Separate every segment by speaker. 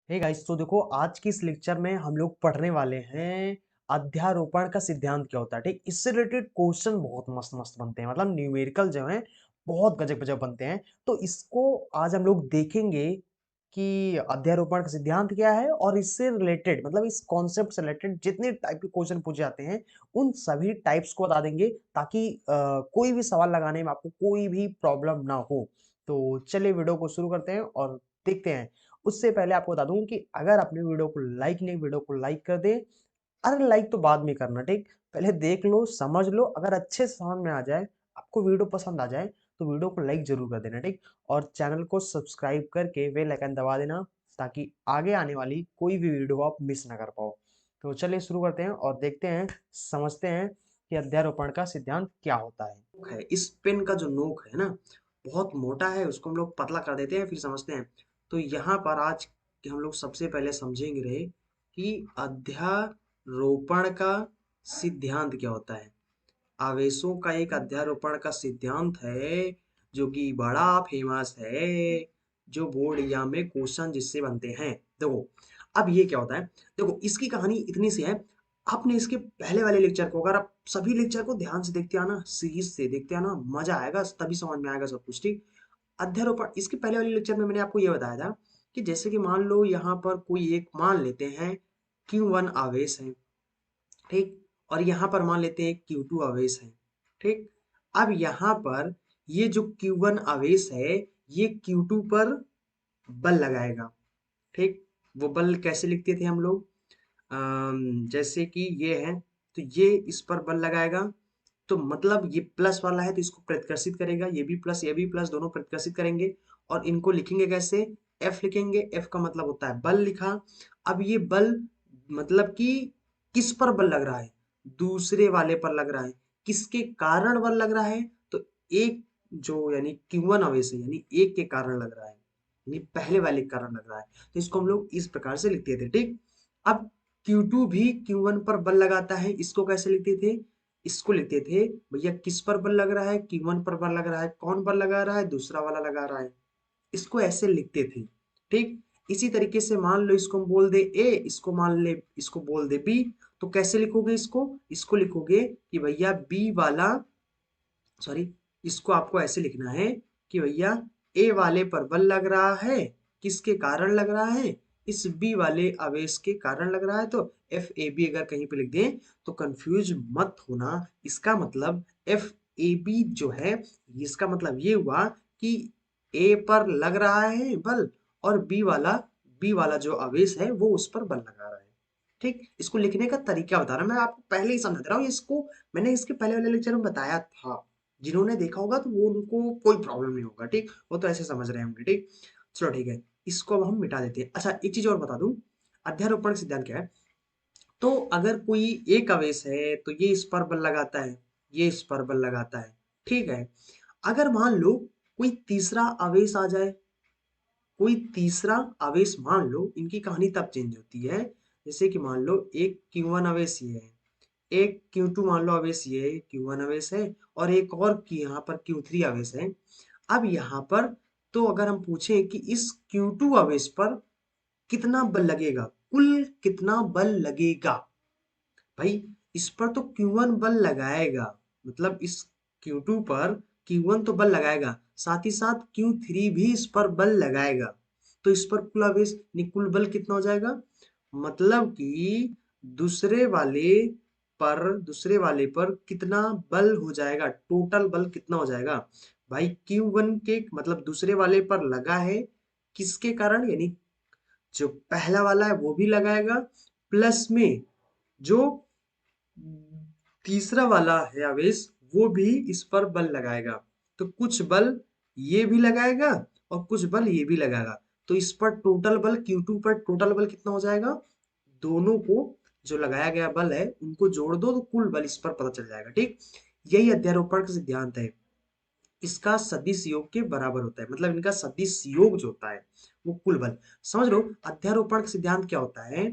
Speaker 1: Hey guys, तो देखो आज की इस लेक्चर में हम लोग पढ़ने वाले हैं अध्यारोपण का सिद्धांत क्या होता है। ठीक, इससे रिलेटेड क्वेश्चन बहुत मस्त मस्त बनते हैं, मतलब न्यूमेरिकल जो है बहुत गजब गजब बनते हैं। तो इसको आज हम लोग देखेंगे कि अध्यारोपण का सिद्धांत क्या है और इससे रिलेटेड मतलब इस कॉन्सेप्ट से रिलेटेड जितने टाइप के क्वेश्चन पूछे जाते हैं उन सभी टाइप्स को बता देंगे, ताकि कोई भी सवाल लगाने में आपको कोई भी प्रॉब्लम ना हो। तो चलिए वीडियो को शुरू करते हैं और देखते हैं। उससे पहले आपको बता दूं कि अगर आपने वीडियो को लाइक नहीं, वीडियो को लाइक कर दे। अरे लाइक तो बाद में करना, ठीक, पहले देख लो, समझ लो, अगर अच्छे से समझ में आ जाए, आपको वीडियो पसंद आ जाए तो वीडियो को लाइक जरूर कर देना, ठीक। और चैनल को सब्सक्राइब करके बेल आइकन दबा देना, ताकि आगे आने वाली कोई भी वीडियो आप मिस ना कर पाओ। तो चलिए शुरू करते हैं और देखते हैं, समझते हैं कि अध्यारोपण का सिद्धांत क्या होता है। इस पेन का जो नोक है ना, बहुत मोटा है, उसको हम लोग पतला कर देते हैं फिर समझते हैं। तो यहाँ पर आज कि हम लोग सबसे पहले समझेंगे रहे कि अध्यारोपण का सिद्धांत क्या होता है। आवेशों का एक अध्यारोपण का सिद्धांत है जो कि बड़ा फेमस है, जो बोर्ड एग्जाम में क्वेश्चन जिससे बनते हैं। देखो अब ये क्या होता है, देखो इसकी कहानी इतनी सी है। आपने इसके पहले वाले लेक्चर को, अगर आप सभी लेक्चर को ध्यान से देखते आना, सीरीज से देखते आना, मजा आएगा, तभी समझ में आएगा सब कुछ, ठीक। अध्यारोपण, इसके पहले वाले लेक्चर में मैंने आपको ये बताया था कि जैसे कि मान लो यहाँ पर कोई एक मान लेते हैं Q1 आवेश है, ठीक, और यहाँ पर मान लेते हैं Q2 आवेश है, ठीक। अब यहाँ पर ये जो Q1 आवेश है ये Q2 पर बल लगाएगा, ठीक। वो बल कैसे लिखते थे हम लोग, जैसे कि ये है, तो ये इस पर बल लगाएगा, तो मतलब ये प्लस वाला है तो इसको प्रतिकर्षित करेगा, ये भी प्लस, दोनों प्रतिकर्षित करेंगे। और इनको लिखेंगे कैसे, एफ लिखेंगे, एफ का मतलब होता है बल लिखा। अब ये बल मतलब कि किस पर बल लग रहा है, दूसरे वाले पर लग रहा है। किसके कारण बल लग रहा है, तो एक जो यानी Q1 आवेश है यानी एक के कारण लग रहा है, यानी पहले वाले के कारण लग रहा है। तो इसको हम लोग इस प्रकार से लिखते थे, ठीक। अब Q2 भी Q1 पर बल लगाता है, इसको कैसे लिखते थे, इसको लिखते थे भैया किस पर बल लग रहा है, Q1 पर बल लग रहा है, कौन बल लगा रहा है, दूसरा वाला लगा रहा है, इसको ऐसे लिखते थे, ठीक। इसी तरीके से मान लो इसको हम बोल दे ए, इसको मान ले, इसको बोल दे बी, तो कैसे लिखोगे इसको, इसको लिखोगे कि भैया बी वाला, सॉरी, इसको आपको ऐसे लिखना है कि भैया ए वाले पर बल लग रहा है, किसके कारण लग रहा है, इस बी वाले आवेश के कारण लग रहा है। तो एफ ए बी अगर कहीं पे लिख दें तो कंफ्यूज मत होना, इसका मतलब एफ ए बी जो है, इसका मतलब ये हुआ कि ए पर लग रहा है बल, और बी वाला जो आवेश है वो उस पर बल लगा रहा है, ठीक। इसको लिखने का तरीका बता रहा हूं मैं आपको, पहले ही समझा दे रहा हूँ इसको, मैंने इसके पहले वाले लेक्चर में बताया था। जिन्होंने देखा होगा तो वो उनको कोई प्रॉब्लम नहीं होगा, ठीक, वो तो ऐसे समझ रहे होंगे, ठीक। चलो ठीक है, इसको अब हम मिटा देते हैं। अच्छा एक चीज और बता दूं, अध्यारोपण का सिद्धांत क्या है। तो अगर कोई एक आवेश है तो ये इस पर बल लगाता है, ये इस पर बल लगाता है, ठीक है। अगर मान लो कोई तीसरा आवेश आ जाए, कोई तीसरा आवेश मान लो, इनकी कहानी तब चेंज होती है, जैसे कि मान लो एक Q1 आवेश ये है, एक Q2 मान लो आवेश ये Q1 आवेश है, और एक और की यहाँ पर Q3 आवेश है। अब यहाँ पर तो अगर हम पूछें कि इस Q2 आवेश पर कितना बल लगेगा, कुल कितना बल लगेगा, भाई इस पर तो Q1 बल लगाएगा, मतलब इस Q2 पर Q1 तो बल लगाएगा, साथ ही साथ Q3 भी इस पर बल लगाएगा। तो इस पर कुल आवेश कुल बल कितना हो जाएगा, मतलब कि दूसरे वाले दूसरे वाले पर कितना बल हो जाएगा, टोटल बल कितना हो जाएगा। भाई Q1 के मतलब दूसरे वाले पर लगा है, किसके कारण, यानी जो पहला वाला है वो भी लगाएगा, प्लस में जो तीसरा वाला है आवेश वो भी इस पर बल लगाएगा। तो कुछ बल ये भी लगाएगा और कुछ बल ये भी लगाएगा। तो इस पर टोटल बल Q2 पर टोटल बल कितना हो जाएगा, दोनों को जो लगाया गया बल है उनको जोड़ दो तो कुल बल इस पर पता चल जाएगा, ठीक। यही अध्यारोपण का सिद्धांत है, इसका सदिश योग के बराबर होता है, मतलब इनका सदिश योग जो होता है वो कुल बल। समझ लो अध्यारोपण का सिद्धांत क्या होता है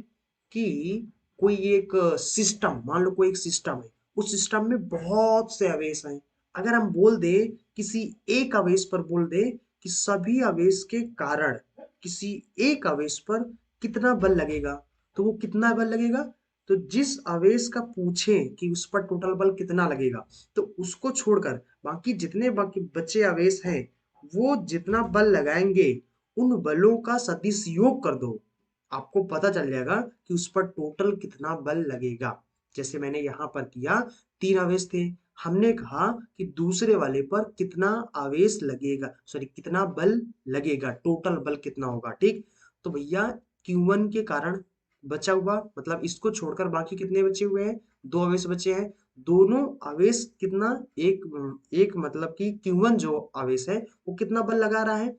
Speaker 1: कि कोई एक सिस्टम, मान लो कोई एक सिस्टम है, उस सिस्टम में बहुत से आवेश हैं। अगर हम बोल दे किसी एक आवेश पर बोल दे कि सभी आवेश के कारण किसी एक आवेश पर कितना बल लगेगा, तो वो कितना बल लगेगा, तो जिस आवेश का पूछे कि उस पर टोटल बल कितना लगेगा, तो उसको छोड़कर बाकी जितने बाकी बचे आवेश हैं वो जितना बल लगाएंगे उन बलों का सदिश योग कर दो, आपको पता चल जाएगा कि उस पर टोटल कितना बल लगेगा। जैसे मैंने यहाँ पर किया, 3 आवेश थे, हमने कहा कि दूसरे वाले पर कितना आवेश लगेगा, सॉरी कितना बल लगेगा, टोटल बल कितना होगा, ठीक। तो भैया Q1 के कारण बचा हुआ, मतलब इसको छोड़कर बाकी कितने बचे हुए हैं, 2 आवेश बचे हैं। दोनों आवेश कितना, एक मतलब कि Q1 जो आवेश है वो कितना बल लगा रहा है,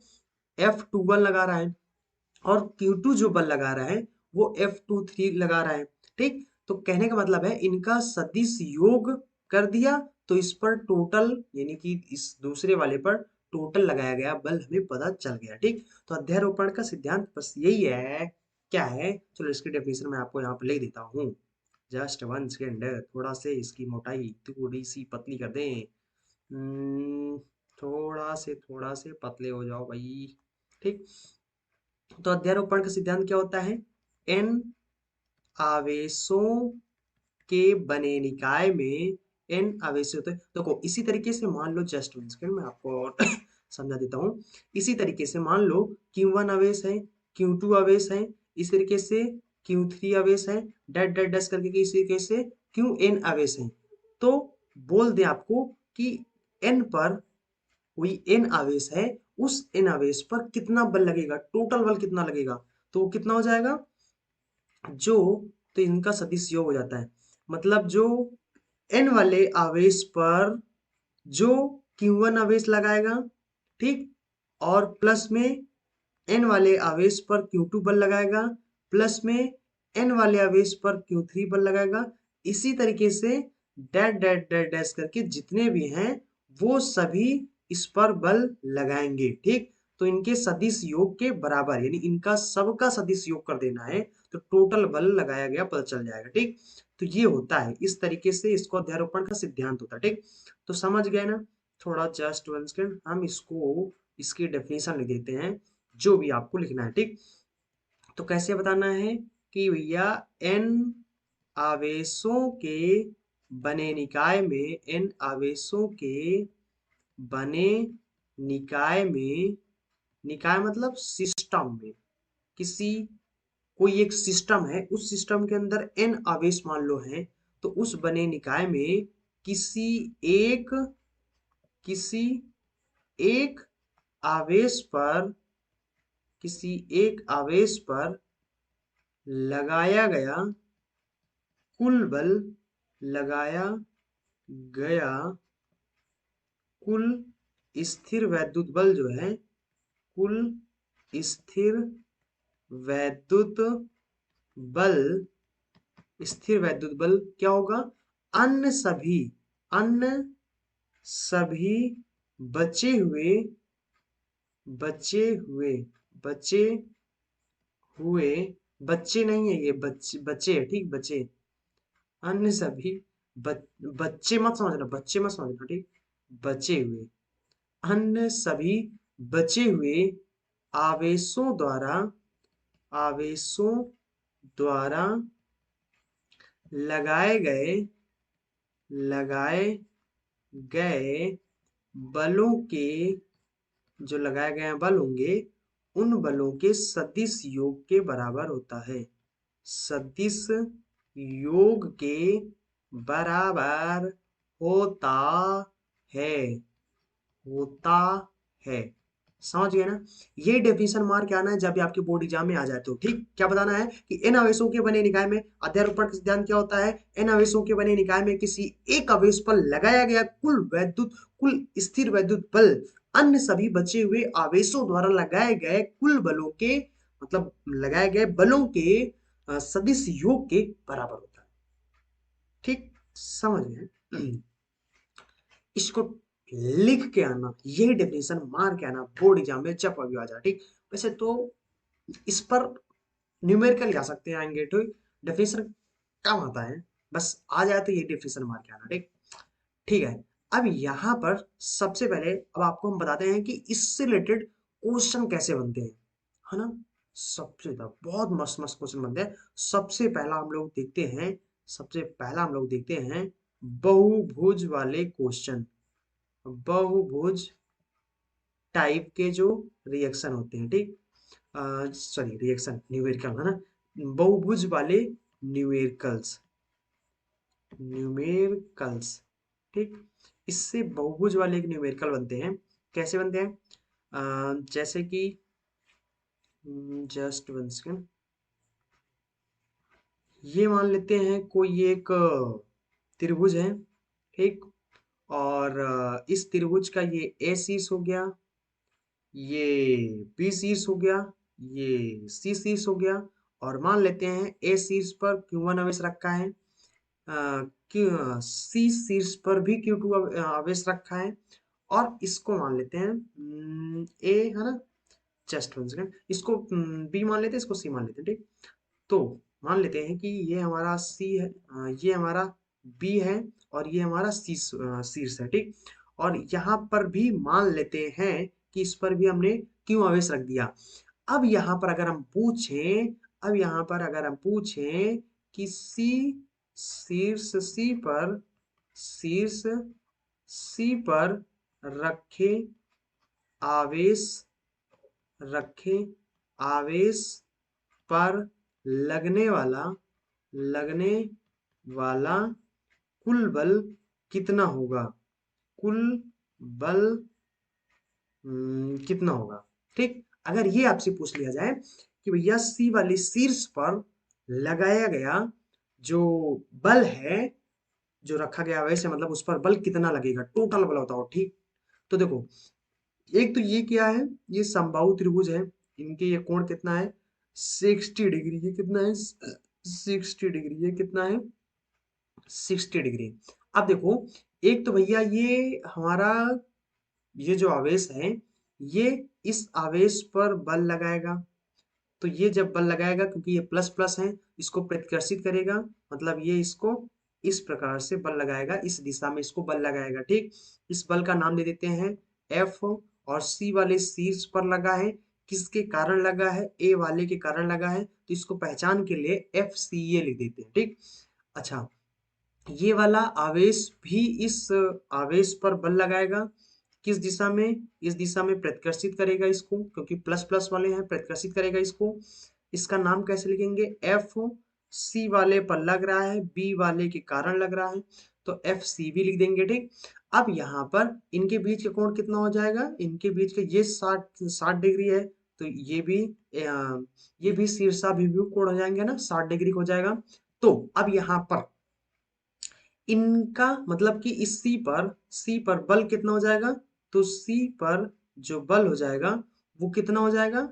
Speaker 1: F21 लगा रहा है, और Q2 जो बल लगा रहा है वो F23 लगा रहा है, ठीक। तो कहने का मतलब है इनका सदिश योग कर दिया तो इस पर टोटल, यानी कि इस दूसरे वाले पर टोटल लगाया गया बल हमें पता चल गया, ठीक। तो अध्यारोपण का सिद्धांत बस यही है। क्या है, चलो इसकी डेफिनेशन मैं आपको यहाँ पर लिख देता हूँ। जस्ट वन सेकेंड, थोड़ा से इसकी मोटाई थोड़ी सी पतली कर दें। थोड़ा से पतले हो जाओ भाई, ठीक। तो अध्यारोपण का सिद्धांत क्या होता है, एन आवेशों के बने निकाय में एन आवेश होते हैं। देखो इसी तरीके से मान लो, जस्ट वन सेकेंड मैं आपको और समझा देता हूँ। इसी तरीके से मान लो Q1 आवेश है, Q2 आवेश है, इस तरीके से Q3 आवेश है, डैट डैट डैश करके इसी तरीके से Qn आवेश है। तो बोल दे आपको कि n पर कोई n आवेश है, उस n आवेश पर कितना बल लगेगा, टोटल बल कितना लगेगा, तो वो कितना हो जाएगा, जो, तो इनका सदिश योग हो जाता है, मतलब जो n वाले आवेश पर जो Q1 आवेश लगाएगा, ठीक, और प्लस में n वाले आवेश पर Q2 बल लगाएगा, प्लस में n वाले आवेश पर Q3 बल लगाएगा, इसी तरीके say that that that dash करके जितने भी हैं वो सभी इस पर बल लगाएंगे, ठीक। तो इनके सदिश योग के बराबर, यानी इनका सबका सदिश योग कर देना है तो टोटल बल लगाया गया पता चल जाएगा, ठीक। तो ये होता है, इस तरीके से इसको अध्यारोपण का सिद्धांत होता है, ठीक। तो समझ गए ना, थोड़ा जस्ट वन सेकेंड हम इसको, इसकी डेफिनेशन लिख देते हैं जो भी आपको लिखना है, ठीक। तो कैसे बताना है कि भैया n आवेशों के बने निकाय में, n आवेशों के बने निकाय में, निकाय मतलब सिस्टम में, किसी, कोई एक सिस्टम है, उस सिस्टम के अंदर n आवेश मान लो हैं, तो उस बने निकाय में किसी एक, किसी एक आवेश पर, किसी एक आवेश पर लगाया गया कुल बल, लगाया गया कुल स्थिर वैद्युत बल जो है, कुल स्थिर वैद्युत बल, स्थिर वैद्युत बल क्या होगा, अन्य सभी, अन्य सभी बचे हुए, बचे हुए, बचे हुए, बच्चे नहीं है ये, बच्चे बचे है, ठीक, बचे, अन्य सभी बच्चे मत समझना, बच्चे मत समझना, ठीक, बचे हुए, अन्य सभी बचे हुए आवेशों द्वारा, आवेशों द्वारा लगाए गए, लगाए गए बलों के, जो लगाए गए बल होंगे उन बलों के सदिश योग के बराबर होता है, सदिश योग के बराबर होता है, होता है। समझ गए ना, ये डेफिनेशन मार के आना है जब भी आपके बोर्ड एग्जाम में आ जाए तो, ठीक। क्या बताना है कि इन आवेशों के बने निकाय में, अध्यारोपण का सिद्धांत क्या होता है, इन आवेशों के बने निकाय में किसी एक आवेश पर लगाया गया कुल स्थिर वैद्युत बल अन्य सभी बचे हुए आवेशों द्वारा लगाए गए कुल बलों के, मतलब लगाए गए बलों के सदिश योग के बराबर होता है, ठीक। समझ गए, इसको लिख के आना, यही डेफिनेशन मार के आना बोर्ड एग्जाम में जब अभी आ जाए, ठीक। वैसे तो इस पर न्यूमेरिकल जा सकते हैं, आएंगे तो डेफिनेशन कम आता है, बस आ जाए तो ये डेफिनेशन मार के आना, ठीक। ठीक है, अब यहाँ पर सबसे पहले अब आपको हम बताते हैं कि इससे रिलेटेड क्वेश्चन कैसे बनते हैं, है ना। सबसे ज्यादा बहुत मस्त मस्त क्वेश्चन बनते हैं। सबसे पहला हम लोग देखते हैं बहुभुज वाले क्वेश्चन। बहुभुज टाइप के जो रिएक्शन होते हैं, ठीक। सॉरी, रिएक्शन न्यूमेरिकल है ना। बहुभुज वाले न्यूमेरिकल्स, न्यूमेरिकल्स, ठीक। इससे बहुभुज वाले एक न्यूमेरिकल बनते हैं। कैसे बनते हैं? जैसे कि जस्ट वन सेकेंड, ये मान लेते हैं कोई एक त्रिभुज है, ठीक। और इस त्रिभुज का ये ए शीर्ष हो गया, ये बी शीर्ष हो गया, ये सी शीर्ष हो गया। और मान लेते हैं ए शीर्ष पर Q1 आवेश रखा है, सी शीर्ष पर भी Q2 आवेश रखा है। और इसको मान लेते हैं ए, है ना। जस्ट वन सेकेंड, इसको बी मान लेते हैं, इसको सी मान लेते हैं, ठीक। तो मान लेते हैं कि ये हमारा सी है, ये हमारा बी है, और ये हमारा शीर्ष है, ठीक। और यहाँ पर भी मान लेते हैं कि इस पर भी हमने क्यों आवेश रख दिया। अब यहाँ पर अगर हम पूछें, कि सी, शीर्ष सी पर रखे आवेश, रखे आवेश पर लगने वाला कुल बल कितना होगा? कुल बल कितना होगा, ठीक। अगर ये आपसे पूछ लिया जाए कि भैया सी वाली शीर्ष पर लगाया गया जो बल है, जो रखा गया वैसे, मतलब उस पर बल कितना लगेगा, टोटल बल बताओ, ठीक। तो देखो, एक तो ये क्या है, ये समबाहु त्रिभुज है, इनके ये कोण कितना है, 60 डिग्री। ये कितना है? 60 डिग्री। ये कितना है? 60 डिग्री। अब देखो, एक तो भैया ये हमारा, ये जो आवेश है, ये इस आवेश पर बल लगाएगा। तो ये जब बल लगाएगा, क्योंकि ये प्लस प्लस है, इसको प्रतिकर्षित करेगा, मतलब ये इसको इस प्रकार से बल लगाएगा, इस दिशा में इसको बल लगाएगा, ठीक। इस बल का नाम दे देते हैं एफ। और सी वाले शीर्ष पर लगा है, किसके कारण लगा है? ए वाले के कारण लगा है, तो इसको पहचान के लिए एफ सी ए लिख देते हैं, ठीक। अच्छा, ये वाला आवेश भी इस आवेश पर बल लगाएगा, किस दिशा में? इस दिशा में प्रतिकर्षित करेगा इसको, क्योंकि प्लस प्लस वाले हैं, प्रतिकर्षित करेगा इसको। इसका नाम कैसे लिखेंगे? एफ। सी वाले पर लग रहा है, बी वाले के कारण लग रहा है, तो एफ सी भी लिख देंगे, ठीक। अब यहाँ पर इनके बीच का कोण कितना हो जाएगा? इनके बीच का ये 60 डिग्री है, तो ये भी शीर्षाभिमुख कोण हो जाएंगे ना, 60 डिग्री हो जाएगा। तो अब यहाँ पर इनका मतलब कि इस सी पर बल कितना हो जाएगा? तो सी पर जो बल हो जाएगा वो कितना हो जाएगा?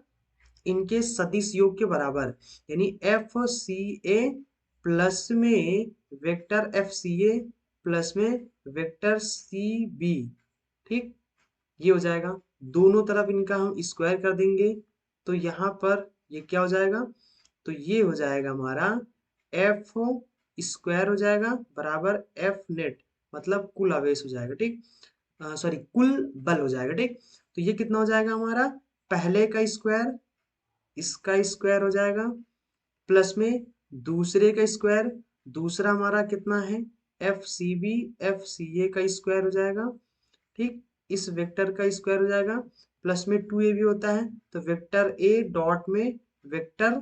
Speaker 1: इनके सदिश योग के बराबर, यानी एफ सी ए प्लस में वेक्टर एफ सी ए प्लस में वेक्टर सी बी, ठीक। ये हो जाएगा, दोनों तरफ इनका हम स्क्वायर कर देंगे, तो यहाँ पर ये क्या हो जाएगा? तो ये हो जाएगा हमारा एफ स्क्वायर हो जाएगा बराबर एफ नेट, मतलब कुल आवेश हो जाएगा, ठीक। सॉरी, कुल बल हो जाएगा, ठीक। तो ये कितना हो जाएगा हमारा? पहले का स्क्वायर, इसका स्क्वायर हो जाएगा, प्लस में दूसरे का स्क्वायर, दूसरा हमारा कितना है? F C B, F C A का स्क्वायर हो जाएगा, ठीक। इस वेक्टर का स्क्वायर हो जाएगा, प्लस में 2ab होता है, तो वेक्टर ए डॉट में वेक्टर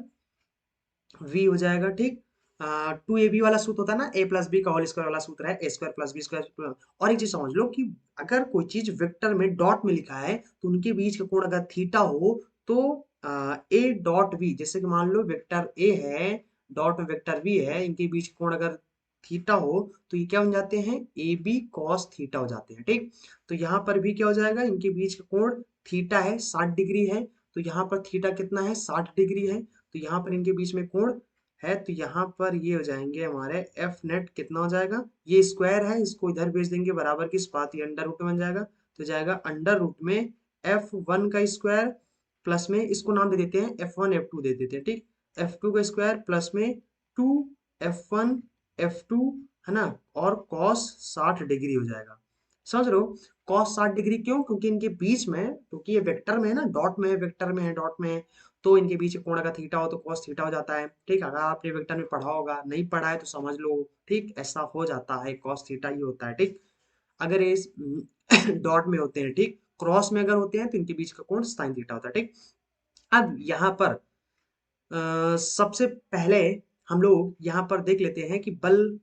Speaker 1: वी हो जाएगा, ठीक। 2ab वाला सूत्र होता है ना, ए प्लस बी का होल स्क्वायर वाला सूत्र है, ए स्क्वायर प्लस बी स्क्वायर। और एक चीज समझ लो कि अगर कोई चीज वेक्टर में डॉट में लिखा है, तो उनके बीच का कोण अगर थीटा हो, तो ए डॉट बी, जैसे कि मान लो वेक्टर ए है, डॉट में वेक्टर बी है, इनके बीच का कोण अगर थीटा हो, तो ये क्या बन जाते हैं? ए बी कॉस थीटा हो जाते हैं, ठीक। तो यहाँ पर भी क्या हो जाएगा? इनके बीच का कोण थीटा है, 60 डिग्री है, तो यहाँ पर थीटा कितना है? 60 डिग्री है। तो यहाँ पर इनके बीच में कोण है, तो यहाँ पर ये हो जाएंगे हमारे एफ नेट कितना हो जाएगा? ये स्क्वायर है, इसको इधर भेज देंगे बराबर किस बात, ये अंडर रूट में बन जाएगा, तो जाएगा अंडर रूट में एफ वन का स्क्वायर, प्लस में इसको नाम दे देते हैं एफ वन एफ टू दे देते हैं, ठीक। एफ टू का स्क्वायर प्लस में 2 एफ वन एफ टू, है ना। और कॉस 60 डिग्री हो जाएगा। समझ रहे हो? कॉस 60 डिग्री क्यों? क्योंकि इनके बीच में, क्योंकि ये वेक्टर में है ना, डॉट में है, वेक्टर में है, डॉट में है, तो इनके बीच कोण अगर थीटा हो तो कॉस थीटा हो जाता है, ठीक। अगर आपने वेक्टर में पढ़ा होगा, नहीं पढ़ा है तो समझ लो, ठीक। ऐसा हो जाता है, कॉस थीटा ही होता है, ठीक। अगर ये इस डॉट में होते हैं, ठीक, क्रॉस में अगर होते हैं तो इनके बीच का कोण साइन थीटा होता है, ठीक। अब यहाँ पर सबसे पहले हम लोग यहाँ पर देख लेते हैं कि बल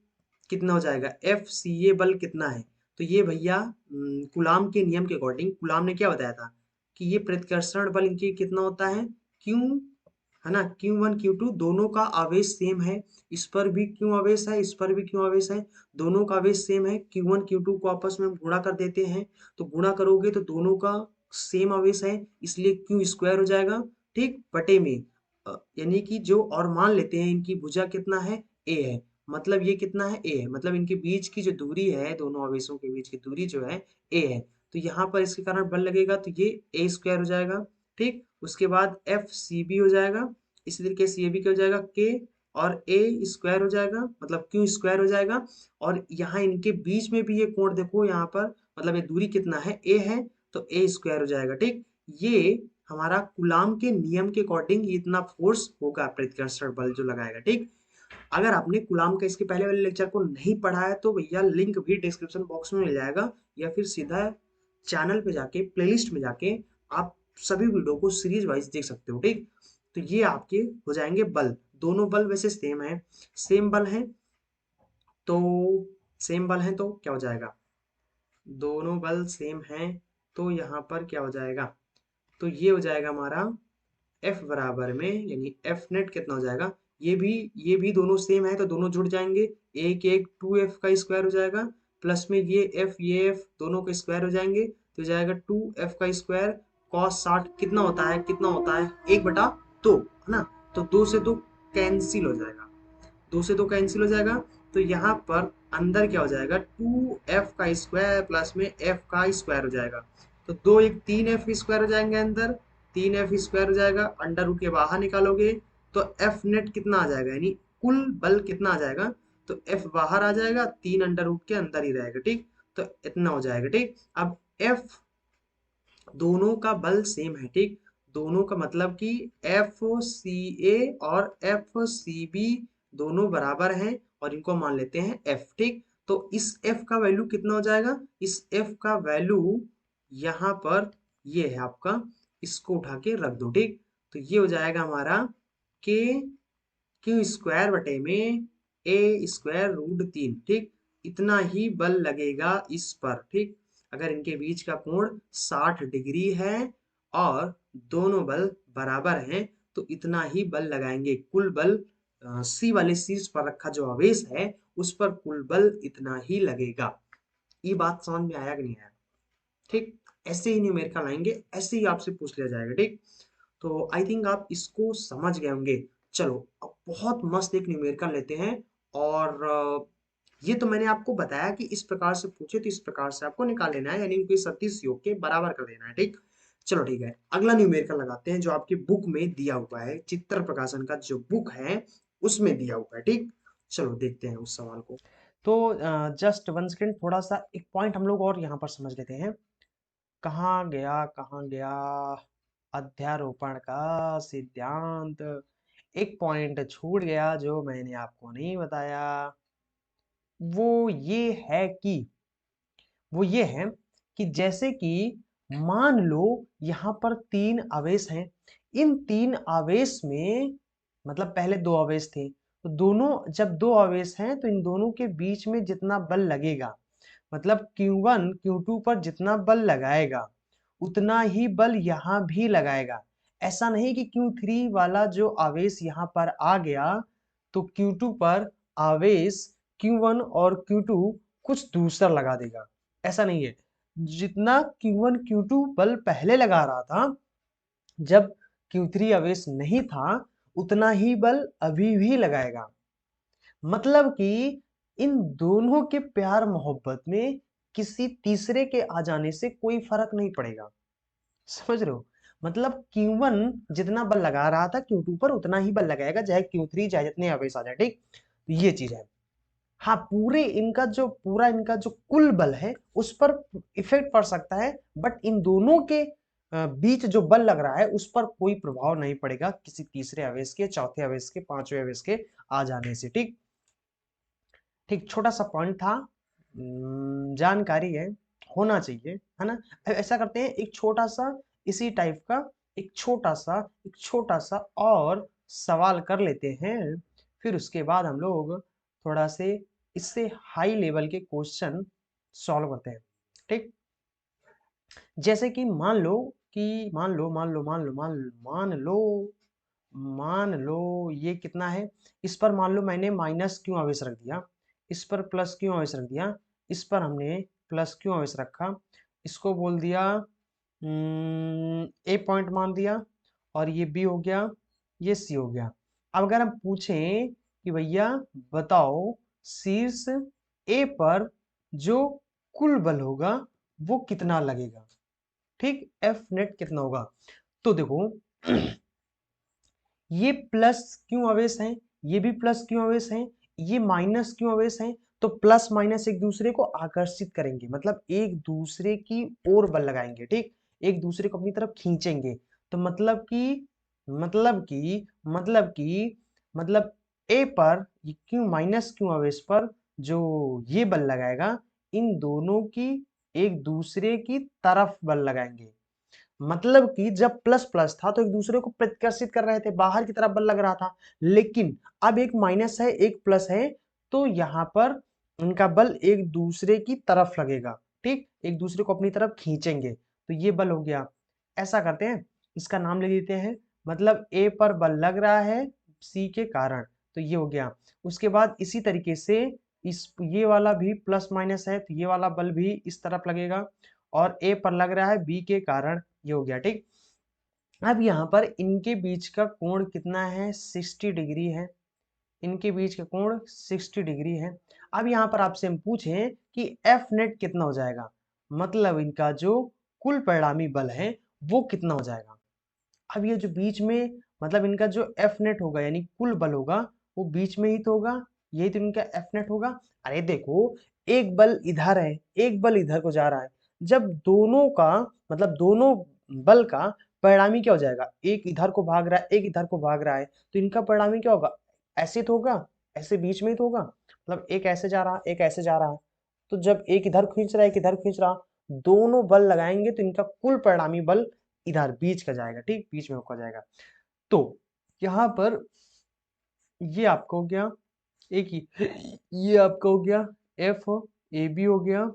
Speaker 1: कितना हो जाएगा, एफ सी ए बल कितना है। तो ये भैया कूलाम के नियम के अकॉर्डिंग कूलाम ने क्या बताया था कि ये प्रतिकर्षण बल इनकी कितना होता है, क्यू, है ना, Q1 Q2 दोनों का आवेश सेम है। इस पर भी क्यों आवेश है, इस पर भी क्यों आवेश है, दोनों का आवेश सेम है। Q1 Q2 को आपस में गुणा कर देते हैं, तो गुणा करोगे तो दोनों का सेम आवेश है, इसलिए क्यू स्क्वायर हो जाएगा, ठीक, बटे में यानी कि जो, और मान लेते हैं इनकी भुजा कितना है, ए है। मतलब ये कितना है, ए है। मतलब इनके बीच की जो दूरी है, दोनों आवेशों के बीच की दूरी जो है ए है। तो यहाँ पर इसके कारण बल लगेगा, तो ये ए स्क्वायर हो जाएगा, ठीक। उसके बाद एफ सी बी हो जाएगा, इसी तरीके से ये भी क्या हो जाएगा, के और ए स्क्वायर हो जाएगा, मतलब क्यू स्क्वायर हो जाएगा। और यहाँ इनके बीच में भी ये कोण देखो यहाँ पर, मतलब ये दूरी कितना है, ए है, तो ए स्क्वायर हो जाएगा, ठीक। ये हमारा कूलाम के नियम के अकॉर्डिंग इतना फोर्स होगा प्रतिकर्षण बल जो लगाएगा, ठीक। अगर आपने कूलाम का इसके पहले वाले लेक्चर को नहीं पढ़ा है तो भैया लिंक भी डिस्क्रिप्शन बॉक्स में मिल जाएगा, या फिर सीधा चैनल पे जाके प्लेलिस्ट में जाके आप सभी वीडियो को सीरीज वाइज देख सकते हो, ठीक। तो ये आपके हो जाएंगे बल, दोनों बल वैसे सेम है, सेम बल है, तो सेम बल है तो क्या हो जाएगा, दोनों बल सेम हैं, तो यहाँ पर क्या हो जाएगा, तो ये हो जाएगा हमारा F बराबर में, यानी F नेट कितना हो जाएगा, ये भी दोनों सेम है तो दोनों जुड़ जाएंगे, एक एक 2F का स्क्वायर हो जाएगा, प्लस में ये F दोनों के स्क्वायर हो जाएंगे, तो हो जाएगा 2F का स्क्वायर कॉस 60 कितना होता है, कितना होता है, 1/2, है ना। तो 2 से 2 कैंसिल हो जाएगा, 2 से 2 कैंसिल हो जाएगा। तो यहाँ पर अंदर क्या हो जाएगा, 2F का स्क्वायर प्लस में F का स्क्वायर हो जाएगा, तो 2 एक 3F स्क्वायर हो जाएंगे अंदर, 3F स्क्वायर हो जाएगा, अंडर रूट के बाहर निकालोगे तो F नेट कितना आ जाएगा, यानी कुल बल कितना आ जाएगा, तो F बाहर आ जाएगा, 3 अंडर रूट के अंदर ही रहेगा, ठीक। तो इतना हो जाएगा, ठीक। अब F दोनों का बल सेम है, ठीक। दोनों का मतलब कि एफ सी ए और एफ सी बी दोनों बराबर हैं, और इनको मान लेते हैं एफ, ठीक। तो इस एफ का वैल्यू कितना हो जाएगा, इस एफ का वैल्यू यहाँ पर ये है आपका, इसको उठा के रख दो, ठीक। तो ये हो जाएगा हमारा के क्यू स्क्वायर बटे में ए स्क्वायर रूट 3, ठीक। इतना ही बल लगेगा इस पर, ठीक। अगर इनके बीच का कोण 60 डिग्री है और दोनों बल बराबर हैं तो इतना ही बल लगाएंगे। कुल बल सी वाले शीर्ष पर रखा जो आवेश है उस पर कुल बल इतना ही लगेगा। ये बात समझ में आया कि नहीं आया, ठीक। ऐसे ही न्यूमेरिकल आएंगे, ऐसे ही आपसे पूछ लिया जाएगा, ठीक। तो आई थिंक आप इसको समझ गए होंगे। चलो अब बहुत मस्त एक न्यूमेरिकल लेते हैं, और ये तो मैंने आपको बताया कि इस प्रकार से पूछे तो इस प्रकार से आपको निकाल लेना है, यानी उनके सदिश योग के बराबर कर देना है, ठीक। चलो ठीक है, अगला न्यूमेरिकल लगाते हैं जो आपकी बुक में दिया हुआ है, चित्र प्रकाशन का जो बुक है उसमें दिया हुआ है, ठीक। चलो देखते हैं उस सवाल को। तो जस्ट वन सेकेंड, थोड़ा सा एक पॉइंट हम लोग और यहाँ पर समझ लेते हैं। कहाँ गया, कहाँ गया, अध्यारोपण का सिद्धांत। एक पॉइंट छूट गया जो मैंने आपको नहीं बताया, वो ये है कि वो ये है कि जैसे कि मान लो यहाँ पर 3 आवेश हैं, इन 3 आवेश में मतलब पहले 2 आवेश थे, तो दोनों जब 2 आवेश हैं तो इन दोनों के बीच में जितना बल लगेगा, मतलब Q1 Q2 पर जितना बल लगाएगा उतना ही बल यहाँ भी लगाएगा। ऐसा नहीं कि Q3 वाला जो आवेश यहाँ पर आ गया तो Q2 पर आवेश Q1 और Q2 कुछ दूसरा लगा देगा, ऐसा नहीं है। जितना Q1 Q2 बल पहले लगा रहा था जब Q3 आवेश नहीं था, उतना ही बल अभी भी लगाएगा। मतलब कि इन दोनों के प्यार मोहब्बत में किसी तीसरे के आ जाने से कोई फर्क नहीं पड़ेगा, समझ रहे हो। मतलब Q1 जितना बल लगा रहा था Q2 पर उतना ही बल लगाएगा, चाहे Q3 चाहे जितने आवेश आ जाए, ठीक। तो ये चीज है। हाँ, पूरा इनका जो कुल बल है उस पर इफेक्ट पड़ सकता है, बट इन दोनों के बीच जो बल लग रहा है उस पर कोई प्रभाव नहीं पड़ेगा किसी तीसरे आवेश के, चौथे आवेश के, पांचवें आवेश के आ जाने से। ठीक ठीक, छोटा सा पॉइंट था, जानकारी है, होना चाहिए, है ना। ऐसा करते हैं, एक छोटा सा इसी टाइप का एक छोटा सा और सवाल कर लेते हैं, फिर उसके बाद हम लोग थोड़ा से इससे हाई लेवल के क्वेश्चन सॉल्व करते हैं। ठीक, जैसे कि मान लो ये कितना है, इस पर मान लो मैंने माइनस क्यों आवेश रख दिया, इस पर प्लस क्यों आवेश रख दिया, इस पर हमने प्लस क्यों आवेश रखा, इसको बोल दिया ए पॉइंट मान दिया, और ये बी हो गया, ये सी हो गया। अब अगर हम पूछें कि भैया बताओ शीर्ष ए पर जो कुल बल होगा वो कितना लगेगा, ठीक, एफ नेट कितना होगा। तो देखो ये प्लस क्यों आवेश है, ये भी प्लस क्यों आवेश है, ये माइनस क्यों आवेश है, तो प्लस माइनस एक दूसरे को आकर्षित करेंगे, मतलब एक दूसरे की ओर बल लगाएंगे, ठीक, एक दूसरे को अपनी तरफ खींचेंगे। तो मतलब ए पर ये क्यों माइनस क्यों आवेश पर जो ये बल लगाएगा, इन दोनों की एक दूसरे की तरफ बल लगाएंगे। मतलब कि जब प्लस प्लस था तो एक दूसरे को प्रतिकर्षित कर रहे थे, बाहर की तरफ बल लग रहा था, लेकिन अब एक माइनस है एक प्लस है, तो यहां पर उनका बल एक दूसरे की तरफ लगेगा, ठीक, एक दूसरे को अपनी तरफ खींचेंगे, तो ये बल हो गया। ऐसा करते हैं, इसका नाम ले लेते हैं, मतलब ए पर बल लग रहा है सी के कारण, तो ये हो गया। उसके बाद इसी तरीके से इस ये वाला भी प्लस माइनस है, तो ये वाला बल भी इस तरफ लगेगा, और ए पर लग रहा है बी के कारण, ये हो गया। ठीक, अब यहाँ पर इनके बीच का कोण कितना है, 60 डिग्री है, इनके बीच का कोण 60 डिग्री है। अब यहाँ पर आपसे हम पूछें कि एफ नेट कितना हो जाएगा, मतलब इनका जो कुल परिणामी बल है वो कितना हो जाएगा। अब ये जो बीच में, मतलब इनका जो एफ नेट होगा यानी कुल बल होगा वो बीच में ही तो होगा, यही तो इनका एफ नेट होगा। अरे देखो, एक बल इधर है एक बल इधर को जा रहा है, जब दोनों का मतलब दोनों बल का परिणामी क्या हो जाएगा, एक इधर को भाग रहा है एक इधर को भाग रहा है, तो इनका परिणामी क्या होगा, ऐसे तो होगा, ऐसे बीच में ही तो होगा, मतलब एक ऐसे जा रहा एक ऐसे जा रहा है, तो जब एक इधर खींच रहा है एक इधर खींच रहा, दोनों बल लगाएंगे तो इनका कुल परिणामी बल इधर बीच का जाएगा, ठीक, बीच में होकर जाएगा। तो यहां पर ये आपका हो गया एक ही, ये आपका हो गया एफ ए बी हो गया,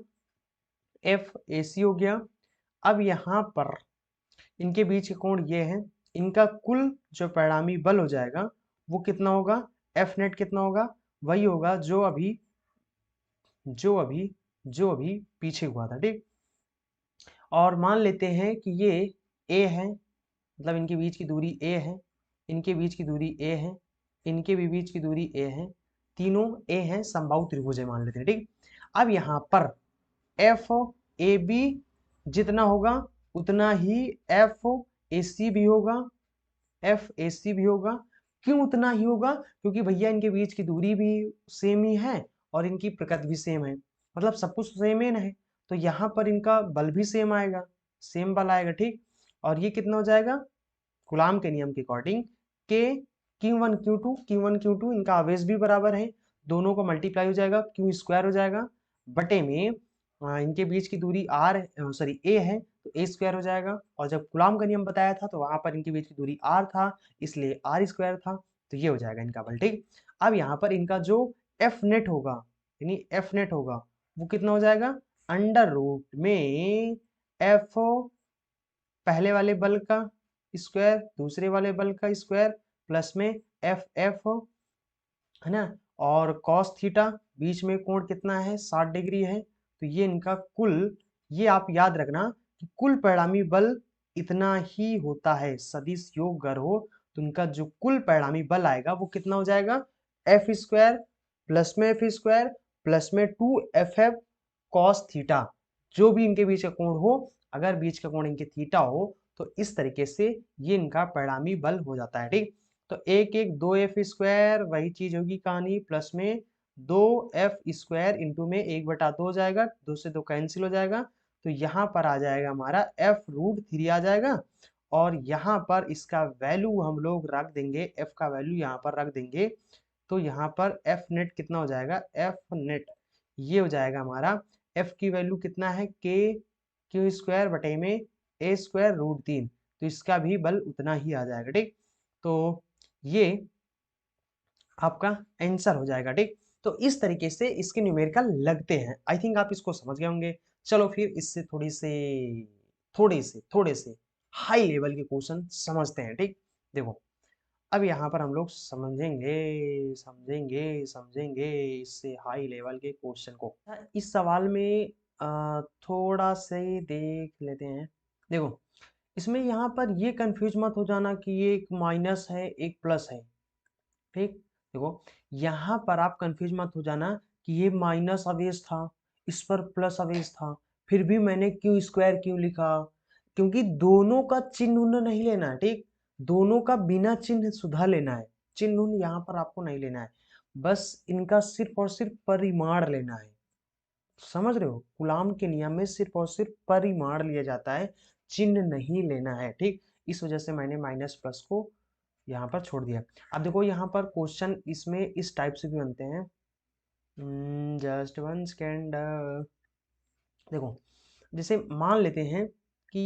Speaker 1: एफ ए सी हो गया। अब यहां पर इनके बीच के कोण ये है, इनका कुल जो परिणामी बल हो जाएगा वो कितना होगा, एफ नेट कितना होगा, वही होगा जो अभी पीछे हुआ था, ठीक। और मान लेते हैं कि ये ए है, मतलब इनके बीच की दूरी ए है, इनके बीच की दूरी ए है, इनके भी बीच की दूरी ए है, तीनों ए हैं, समबाहु त्रिभुज है मान लेते हैं, ठीक। अब यहाँ पर एफ ए बी जितना होगा उतना ही एफ ए सी भी होगा, एफ ए सी भी होगा। क्यों उतना ही होगा, क्योंकि भैया इनके बीच की दूरी भी सेम ही है और इनकी प्रकृति भी सेम है, मतलब सब कुछ सेम ही है, तो यहाँ पर इनका बल भी सेम आएगा, सेम बल आएगा, ठीक। और ये कितना हो जाएगा, कूलाम के नियम के अकॉर्डिंग के Q1 Q2 इनका आवेश भी बराबर है, दोनों को मल्टीप्लाई हो जाएगा, क्यू स्क्वायर हो जाएगा, बटे में इनके बीच की दूरी आर सॉरी ए है तो ए स्क्वायर हो जाएगा, और जब कूलाम का नियम बताया था तो वहां पर इनके बीच की दूरी आर था इसलिए आर स्क्वायर था, तो ये हो जाएगा इनका बल, ठीक। अब यहाँ पर इनका जो एफ नेट होगा यानी एफ नेट होगा वो कितना हो जाएगा, अंडर रूट में एफ पहले वाले बल का स्क्वायर दूसरे वाले बल का स्क्वायर प्लस में एफ एफ है ना, और कॉस थीटा, बीच में कोण कितना है 60 डिग्री है, तो ये इनका कुल, ये आप याद रखना कि कुल परिणामी बल इतना ही होता है, सदिश योग अगर हो तो उनका जो कुल परिणामी बल आएगा वो कितना हो जाएगा, एफ स्क्वायर प्लस में एफ स्क्वायर प्लस में 2 एफ कॉस थीटा, जो भी इनके बीच का कोण हो, अगर बीच का कोण इनके थीटा हो तो इस तरीके से ये इनका परिणामी बल हो जाता है, ठीक। तो एक एक 2 एफ स्क्वायर वही चीज होगी कहानी, प्लस में 2 एफ स्क्वायर इंटू में 1/2 हो जाएगा, 2 से 2 कैंसिल हो जाएगा, तो यहाँ पर आ जाएगा हमारा f√3 आ जाएगा, और यहाँ पर इसका वैल्यू हम लोग रख देंगे, f का वैल्यू यहाँ पर रख देंगे, तो यहाँ पर f नेट कितना हो जाएगा, f नेट ये हो जाएगा हमारा, f की वैल्यू कितना है, k² बटे में a²√3, तो इसका भी बल उतना ही आ जाएगा। ठीक, तो ये आपका आंसर हो जाएगा। ठीक, तो इस तरीके से इसके न्यूमेरिकल लगते हैं। आई थिंक आप इसको समझ गए होंगे। चलो फिर इससे थोड़े से हाई लेवल के क्वेश्चन समझते हैं। ठीक, देखो अब यहाँ पर हम लोग समझेंगे इससे हाई लेवल के क्वेश्चन को। इस सवाल में थोड़ा से देख लेते हैं। देखो इसमें यहाँ पर ये कंफ्यूज मत हो जाना कि ये एक माइनस है एक प्लस है। ठीक, देखो यहाँ पर आप कंफ्यूज मत हो जाना कि ये माइनस अवेज था, इस पर प्लस अवेज था, फिर भी मैंने Q² क्यों लिखा, क्योंकि दोनों का चिन्ह उन्हें नहीं लेना है। ठीक, दोनों का बिना चिन्ह सुधा लेना है, चिन्ह उन्हें यहाँ पर आपको नहीं लेना है, बस इनका सिर्फ और सिर्फ परिमाण लेना है। समझ रहे हो, कूलाम के नियम में सिर्फ और सिर्फ परिमाण लिया जाता है, चिन्ह नहीं लेना है। ठीक, इस वजह से मैंने माइनस प्लस को यहाँ पर छोड़ दिया। अब देखो यहाँ पर क्वेश्चन इसमें इस टाइप से भी बनते हैं। Just one second. देखो जैसे मान लेते हैं कि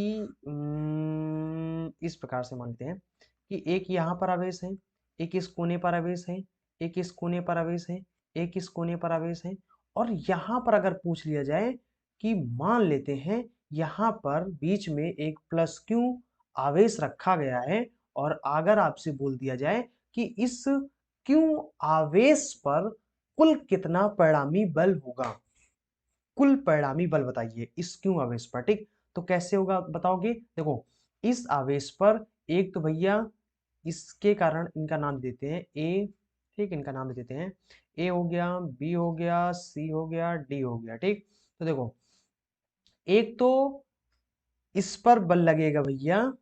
Speaker 1: इस प्रकार से मान लेते हैं कि एक यहाँ पर आवेश है, एक इस कोने पर आवेश है, एक इस कोने पर आवेश है, एक इस कोने पर आवेश है, और यहाँ पर अगर पूछ लिया जाए कि मान लेते हैं यहाँ पर बीच में एक प्लस क्यू आवेश रखा गया है, और अगर आपसे बोल दिया जाए कि इस क्यू आवेश पर कुल कितना परिणामी बल होगा, कुल परिणामी बल बताइए इस क्यू आवेश पर। ठीक, तो कैसे होगा बताओगे। देखो इस आवेश पर एक तो भैया इसके कारण इनका नाम देते हैं ए। ठीक, इनका नाम देते हैं ए हो गया, बी हो गया, सी हो गया, डी हो गया। ठीक, तो देखो एक तो इस पर बल लगेगा भैया,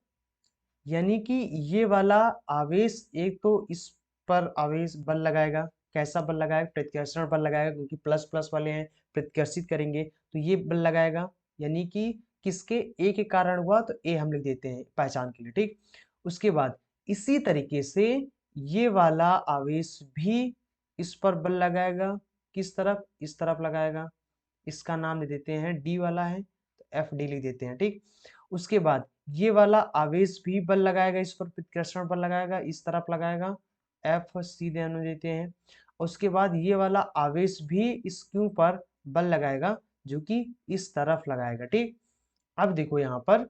Speaker 1: यानी कि ये वाला आवेश एक तो इस पर आवेश बल लगाएगा। कैसा बल लगाएगा, प्रतिकर्षण बल लगाएगा, क्योंकि प्लस प्लस वाले हैं, प्रतिकर्षित करेंगे तो ये बल लगाएगा, यानी कि किसके, ए के कारण हुआ, तो ए हम लिख देते हैं पहचान के लिए। ठीक, उसके बाद इसी तरीके से ये वाला आवेश भी इस पर बल लगाएगा, किस तरफ, इस तरफ लगाएगा, इसका नाम दे देते हैं डी वाला है, तो एफ डी लिख देते हैं। ठीक, उसके बाद ये वाला आवेश भी बल लगाएगा, इस पर प्रतिकर्षण बल लगाएगा, इस तरफ लगाएगा, एफ सी देते हैं। उसके बाद ये वाला आवेश भी इस क्यू पर बल लगाएगा, जो कि इस तरफ लगाएगा। ठीक, अब देखो यहाँ पर,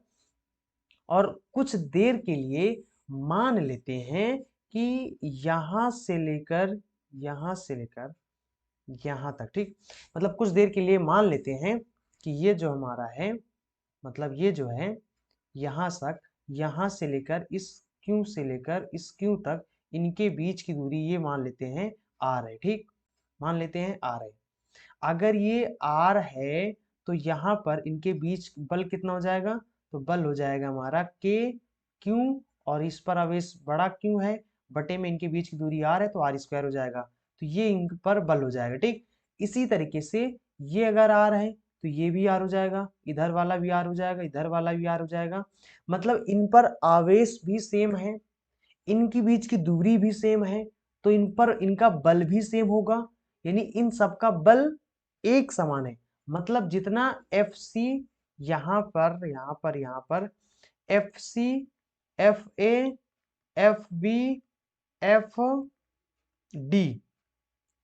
Speaker 1: और कुछ देर के लिए मान लेते हैं कि यहाँ से लेकर यहाँ तक। ठीक, मतलब कुछ देर के लिए मान लेते हैं कि ये जो हमारा है, मतलब ये जो है यहाँ से लेकर इस क्यू से लेकर इस क्यू तक, इनके बीच की दूरी ये मान लेते हैं आर है। ठीक, मान लेते हैं आर है। अगर ये आर है तो यहाँ पर इनके बीच बल कितना हो जाएगा, तो बल हो जाएगा हमारा के क्यू, और इस पर आवेश बड़ा क्यू है, बटे में इनके बीच की दूरी आर है, तो R² हो जाएगा, तो ये इन पर बल हो जाएगा। ठीक, इसी तरीके से ये अगर आर है तो ये भी आर हो जाएगा, इधर वाला भी आर हो जाएगा, इधर वाला भी आर हो जाएगा, मतलब इन पर आवेश भी सेम है, इनकी बीच की दूरी भी सेम है, तो इन पर इनका बल भी सेम होगा, यानी इन सबका बल एक समान है। मतलब जितना एफ सी यहाँ पर F C, F A, F B, F D,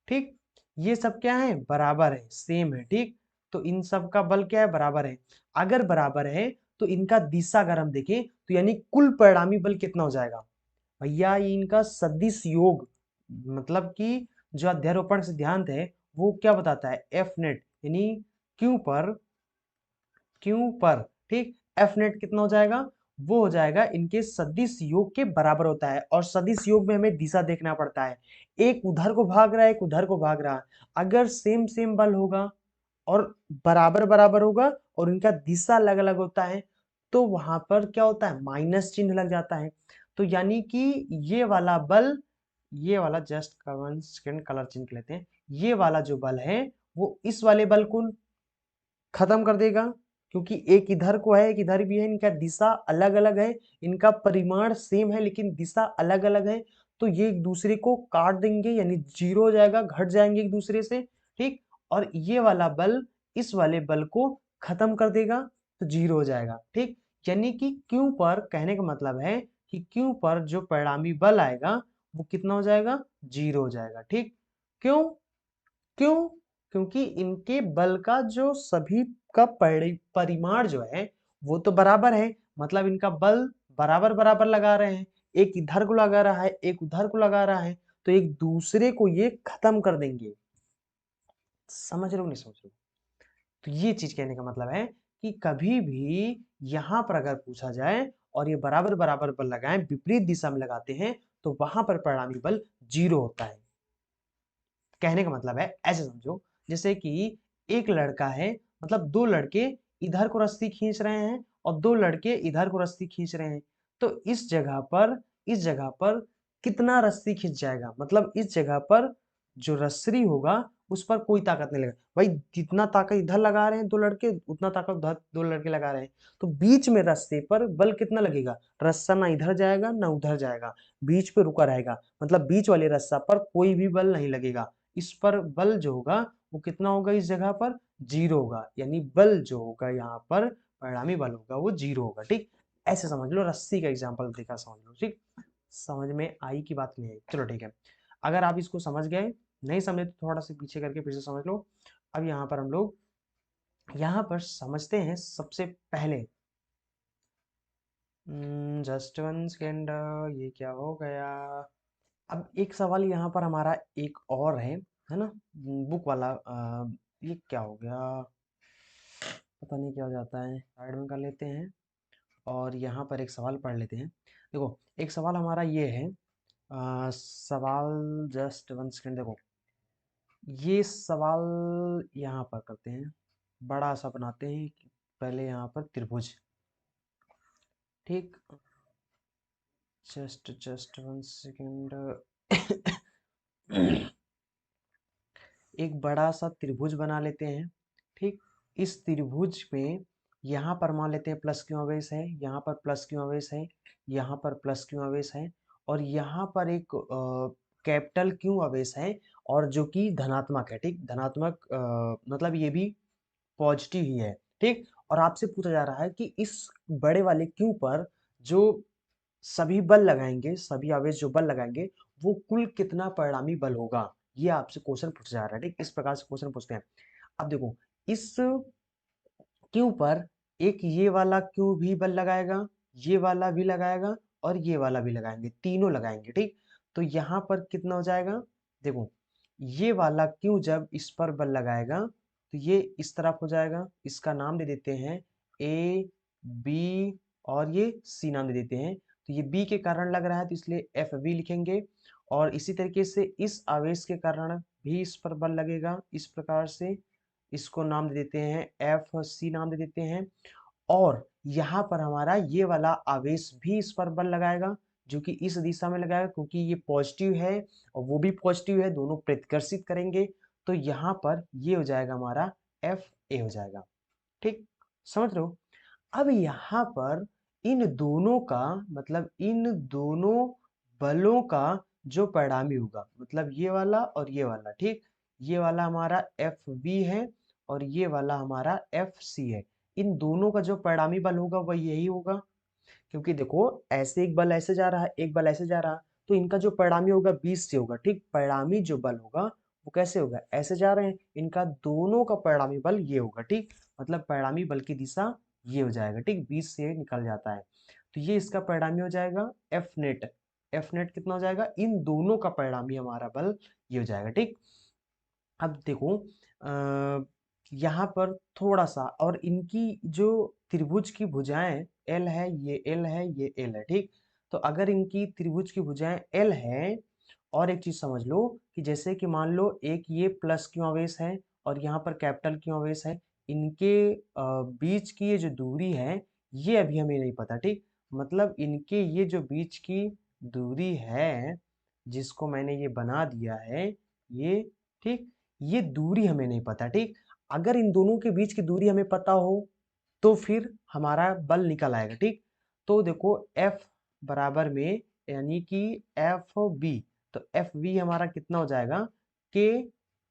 Speaker 1: ठीक, ये सब क्या है, बराबर है, सेम है। ठीक, तो इन सब का बल क्या है, बराबर है। अगर बराबर है तो इनका दिशा अगर हम देखें तो यानी कुल परिणामी बल कितना हो जाएगा भैया, ये इनका सदिश योग, मतलब कि जो अध्यारोपण सिद्धांत है वो क्या बताता है, एफ नेट, यानी क्यू पर ठीक, एफ नेट कितना हो जाएगा, वो हो जाएगा इनके सदिश योग के बराबर होता है, और सदिश योग में हमें दिशा देखना पड़ता है, एक उधर को भाग रहा है, एक उधर को भाग रहा है। अगर सेम सेम बल होगा और बराबर बराबर होगा और इनका दिशा अलग अलग होता है, तो वहां पर क्या होता है, माइनस चिन्ह लग जाता है। तो यानी कि ये वाला बल, ये वाला जस्ट सेकंड कलर चेंज कर लेते हैं, ये वाला जो बल है वो इस वाले बल को खत्म कर देगा, क्योंकि एक इधर को है, एक इधर भी है, इनका दिशा अलग अलग है, इनका परिमाण सेम है लेकिन दिशा अलग अलग है, तो ये एक दूसरे को काट देंगे यानी जीरो हो जाएगा, घट जाएंगे एक दूसरे से। ठीक, और ये वाला बल इस वाले बल को खत्म कर देगा तो जीरो हो जाएगा। ठीक, यानी कि क्यू पर, कहने का मतलब है कि क्यू पर जो परिणामी बल आएगा वो कितना हो जाएगा, जीरो हो जाएगा। ठीक, क्यों, क्यों, क्योंकि इनके बल का जो सभी का परिमाण जो है वो तो बराबर है, मतलब इनका बल बराबर बराबर लगा रहे हैं, एक इधर को लगा रहा है, एक उधर को लगा रहा है, तो एक दूसरे को ये खत्म कर देंगे। समझ रहे हो नहीं समझ रहे हो? तो ये चीज कहने का मतलब है कि कभी भी यहां पर अगर पूछा जाए और ये बराबर बराबर बल लगाएं, विपरीत दिशा में लगाते हैं, तो वहां पर परिणामी बल जीरो होता है। कहने का मतलब है, ऐसे समझो जैसे कि एक लड़का है, मतलब दो लड़के इधर को रस्सी खींच रहे हैं और दो लड़के इधर को रस्सी खींच रहे हैं, तो इस जगह पर कितना रस्सी खींच जाएगा, मतलब इस जगह पर जो रस्सी होगा उस पर कोई ताकत नहीं लगेगा। भाई जितना ताकत इधर लगा रहे हैं दो लड़के, उतना ताकत उधर दो लड़के लगा रहे हैं, तो बीच में रस्से पर बल कितना लगेगा, रस्सा ना इधर जाएगा ना उधर जाएगा, बीच पे रुका रहेगा, मतलब बीच वाले रस्सा पर कोई भी बल नहीं लगेगा। इस पर बल जो होगा वो कितना होगा, इस जगह पर जीरो होगा, यानी बल जो होगा यहाँ पर परिणामी बल होगा वो जीरो होगा। ठीक, ऐसे समझ लो, रस्सी का एग्जांपल देखा समझ लो। ठीक, समझ में आई की बात नहीं आई, चलो ठीक है। अगर आप इसको समझ गए, नहीं समझे तो थोड़ा सा पीछे करके फिर से समझ लो। अब यहाँ पर हम लोग यहाँ पर समझते हैं सबसे पहले, जस्ट वन सेकेंड, ये क्या हो गया। अब एक सवाल यहाँ पर हमारा एक और है ना, बुक वाला, ये क्या हो गया, पता नहीं क्या हो जाता है, साइड में कर लेते हैं और यहाँ पर एक सवाल पढ़ लेते हैं। देखो एक सवाल हमारा ये है, सवाल जस्ट वन सेकेंड, देखो ये सवाल यहाँ पर करते हैं, बड़ा सा बनाते हैं पहले यहाँ पर त्रिभुज। ठीक, जस्ट वन सेकेंड एक बड़ा सा त्रिभुज बना लेते हैं। ठीक, इस त्रिभुज में यहाँ पर मान लेते हैं प्लस क्यू आवेश है, यहाँ पर प्लस क्यू आवेश है, यहाँ पर प्लस क्यू आवेश है, और यहाँ पर एक कैपिटल क्यू आवेश है और जो कि धनात्मक है। ठीक, धनात्मक मतलब ये भी पॉजिटिव ही है। ठीक, और आपसे पूछा जा रहा है कि इस बड़े वाले क्यू पर जो सभी बल लगाएंगे, सभी आवेश जो बल लगाएंगे वो कुल कितना परिणामी बल होगा, ये आपसे क्वेश्चन पूछा जा रहा है। ठीक, इस प्रकार से क्वेश्चन पूछते हैं। अब देखो इस क्यू पर एक ये वाला क्यू भी बल लगाएगा, ये वाला भी लगाएगा और ये वाला भी लगाएंगे, तीनों लगाएंगे। ठीक, तो यहाँ पर कितना हो जाएगा, देखो ये वाला क्यू जब इस पर बल लगाएगा तो ये इस तरफ हो जाएगा, इसका नाम दे देते हैं ए बी और ये सी नाम दे देते हैं। तो ये बी के कारण लग रहा है तो इसलिए एफ बी लिखेंगे, और इसी तरीके से इस आवेश के कारण भी इस पर बल लगेगा, इस प्रकार से इसको नाम दे देते हैं एफ सी नाम दे देते हैं। और यहाँ पर हमारा ये वाला आवेश भी इस पर बल लगाएगा जो कि इस दिशा में लगाएगा, क्योंकि ये पॉजिटिव है और वो भी पॉजिटिव है, दोनों प्रतिकर्षित करेंगे, तो यहाँ पर ये हो जाएगा हमारा एफ ए हो जाएगा। ठीक, समझ रहे हो? अब यहाँ पर इन दोनों का, मतलब इन दोनों बलों का जो परिणामी होगा, मतलब ये वाला और ये वाला, ठीक, ये वाला हमारा एफ बी है और ये वाला हमारा एफ सी है, इन दोनों का जो परिणामी बल होगा वह यही होगा। क्योंकि देखो ऐसे एक बल ऐसे जा रहा है, एक बल ऐसे जा रहा है, तो इनका जो परिणामी होगा 20 से होगा। ठीक, परिणामी जो बल होगा वो कैसे होगा, ऐसे जा रहे हैं, इनका दोनों का परिणामी बल ये होगा। ठीक, मतलब परिणामी बल की दिशा ये हो जाएगा। ठीक, 20 से निकल जाता है, तो ये इसका परिणामी हो जाएगा एफ नेट। एफ नेट कितना हो जाएगा, इन दोनों का परिणामी हमारा बल ये हो जाएगा। ठीक, अब देखो यहाँ पर थोड़ा सा, और इनकी जो त्रिभुज की भुजाएं एल है, ये एल है, ये एल है। ठीक, तो अगर इनकी त्रिभुज की भुजाएं एल है, और एक चीज समझ लो कि जैसे कि मान लो एक ये प्लस क्यू आवेश है और यहाँ पर कैपिटल क्यू आवेश है, इनके बीच की ये जो दूरी है ये अभी हमें नहीं पता। ठीक, मतलब इनके ये जो बीच की दूरी है जिसको मैंने ये बना दिया है ये, ठीक, ये दूरी हमें नहीं पता। ठीक, अगर इन दोनों के बीच की दूरी हमें पता हो तो फिर हमारा बल निकल आएगा। ठीक, तो देखो F बराबर में यानी कि एफ बी, तो एफ बी हमारा कितना हो जाएगा के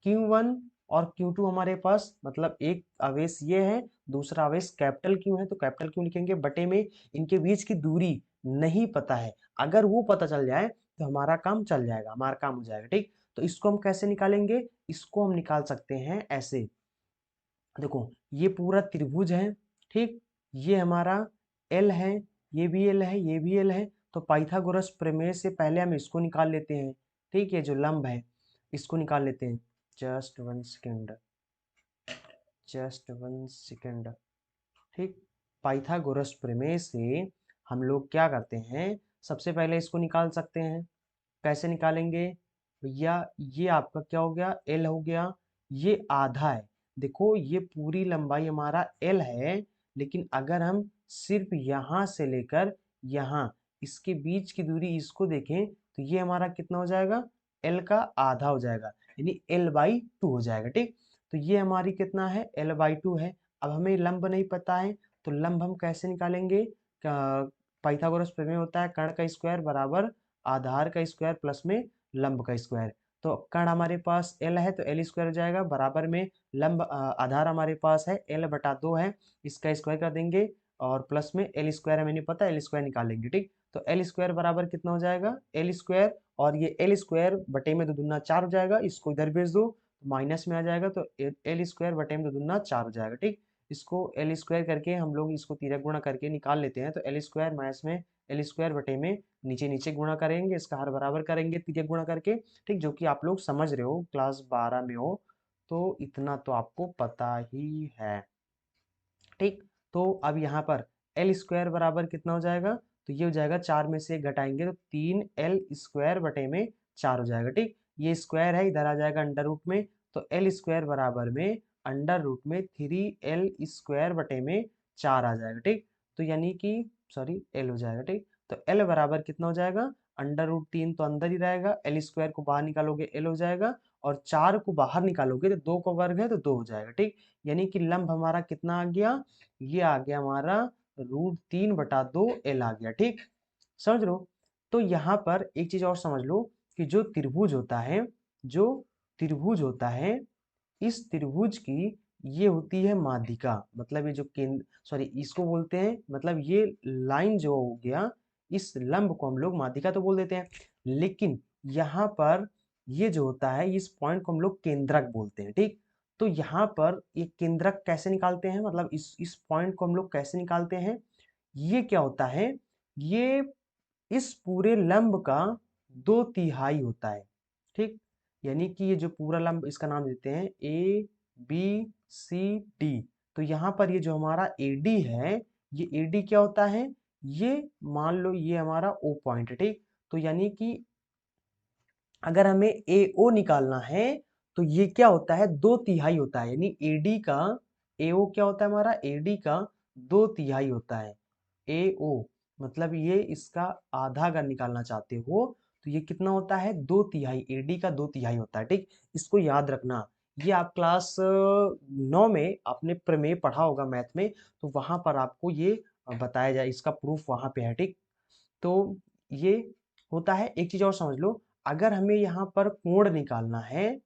Speaker 1: Q1 और Q2 हमारे पास, मतलब एक आवेश ये है, दूसरा आवेश कैपिटल Q है, तो कैपिटल Q लिखेंगे बटे में इनके बीच की दूरी नहीं पता है, अगर वो पता चल जाए तो हमारा काम चल जाएगा, हमारा काम हो जाएगा। ठीक, तो इसको हम कैसे निकालेंगे, इसको हम निकाल सकते हैं ऐसे। देखो ये पूरा त्रिभुज है, ठीक, ये हमारा एल है, ये भी एल है, ये भी एल है, तो पाइथागोरस प्रमेय से पहले हम इसको निकाल लेते हैं। ठीक है, जो लंब है इसको निकाल लेते हैं। Just one second, just one second. ठीक, पाइथागोरस प्रमेय से हम लोग क्या करते हैं, सबसे पहले इसको निकाल सकते हैं। कैसे निकालेंगे भैया, ये आपका क्या हो गया, एल हो गया, ये आधा है। देखो ये पूरी लंबाई हमारा एल है, लेकिन अगर हम सिर्फ यहाँ से लेकर यहाँ इसके बीच की दूरी इसको देखें तो ये हमारा कितना हो जाएगा, एल का आधा हो जाएगा, यानी L/2 हो जाएगा। ठीक, तो ये हमारी कितना है, L/2 है। अब हमें लंब नहीं पता है, तो लंब हम कैसे निकालेंगे, पाइथागोरस प्रमेय होता है कर्ण का स्क्वायर बराबर आधार का स्क्वायर प्लस में लंब का स्क्वायर। तो कर्ण हमारे पास एल है तो एल स्क्वायर हो जाएगा, बराबर में लंब आधार हमारे पास है L/2 है, इसका स्क्वायर कर देंगे, और प्लस में एल स्क्वायर हमें नहीं पता, एल स्क्वायर निकाल लेंगे। ठीक, तो एल स्क्वायर बराबर कितना हो जाएगा, एल स्क्वायर, और ये एल स्क्वायर बटे में 2 दूना 4 हो जाएगा, इसको इधर भेज दो तो माइनस में आ जाएगा, तो एल स्क्वायर बटे में 2 दूना 4 हो जाएगा। ठीक, इसको एल स्क्वायर करके हम लोग इसको तिरक गुणा करके निकाल लेते हैं, तो एल स्क्वायर माइनस में एल स्क्वायर बटे में नीचे नीचे गुणा करेंगे, इसका हर बराबर करेंगे तिर्यक गुणा करके। ठीक, जो कि आप लोग समझ रहे हो, क्लास 12 में हो तो इतना तो आपको पता ही है। ठीक, तो अब यहाँ पर एल स्क्वायर बराबर कितना हो जाएगा, तो ये हो जाएगा 4 में से घटाएंगे तो 3L स्क्वायर बटे में 4 हो जाएगा। ठीक, ये स्क्वायर है, इधर आ जाएगा अंडर रूट में, तो एल स्क्वायर बराबर में अंडर रूट में 3L स्क्वायर बटे में 4 आ जाएगा। ठीक, तो यानी कि सॉरी एल हो जाएगा। ठीक, तो एल बराबर कितना हो जाएगा, अंडर रूट 3 तो अंदर ही रहेगा, एल स्क्वायर को बाहर निकालोगे एल हो जाएगा, और 4 को बाहर निकालोगे तो 2 का वर्ग है तो 2 हो जाएगा। ठीक, यानी कि लंब हमारा कितना आ गया, ये आ गया हमारा √3/2 L आ गया। ठीक, समझ लो। तो यहाँ पर एक चीज और समझ लो कि जो त्रिभुज होता है, जो त्रिभुज होता है, इस त्रिभुज की ये होती है माध्यिका, मतलब ये जो केंद्र, सॉरी इसको बोलते हैं, मतलब ये लाइन जो हो गया, इस लंब को हम लोग माध्यिका तो बोल देते हैं, लेकिन यहाँ पर ये जो होता है, इस पॉइंट को हम लोग केंद्रक बोलते हैं। ठीक, तो यहाँ पर ये केंद्रक कैसे निकालते हैं, मतलब इस पॉइंट को हम लोग कैसे निकालते हैं, ये क्या होता है, ये इस पूरे लंब का 2/3 होता है। ठीक, यानी कि ये जो पूरा लंब, इसका नाम देते हैं ABCD, तो यहाँ पर ये जो हमारा AD है, ये AD क्या होता है, ये मान लो ये हमारा O पॉइंट है। ठीक, तो यानी कि अगर हमें AO निकालना है तो ये क्या होता है, 2/3 होता है, यानी AD का, AO क्या होता है हमारा, AD का 2/3 होता है। AO मतलब ये इसका आधा अगर निकालना चाहते हो तो ये कितना होता है, 2/3, AD का 2/3 होता है। ठीक, इसको याद रखना, ये आप क्लास 9 में आपने प्रमेय पढ़ा होगा मैथ में, तो वहां पर आपको ये बताया जाए, इसका प्रूफ वहां पे है। ठीक, तो ये होता है। एक चीज और समझ लो, अगर हमें यहाँ पर कोण निकालना है,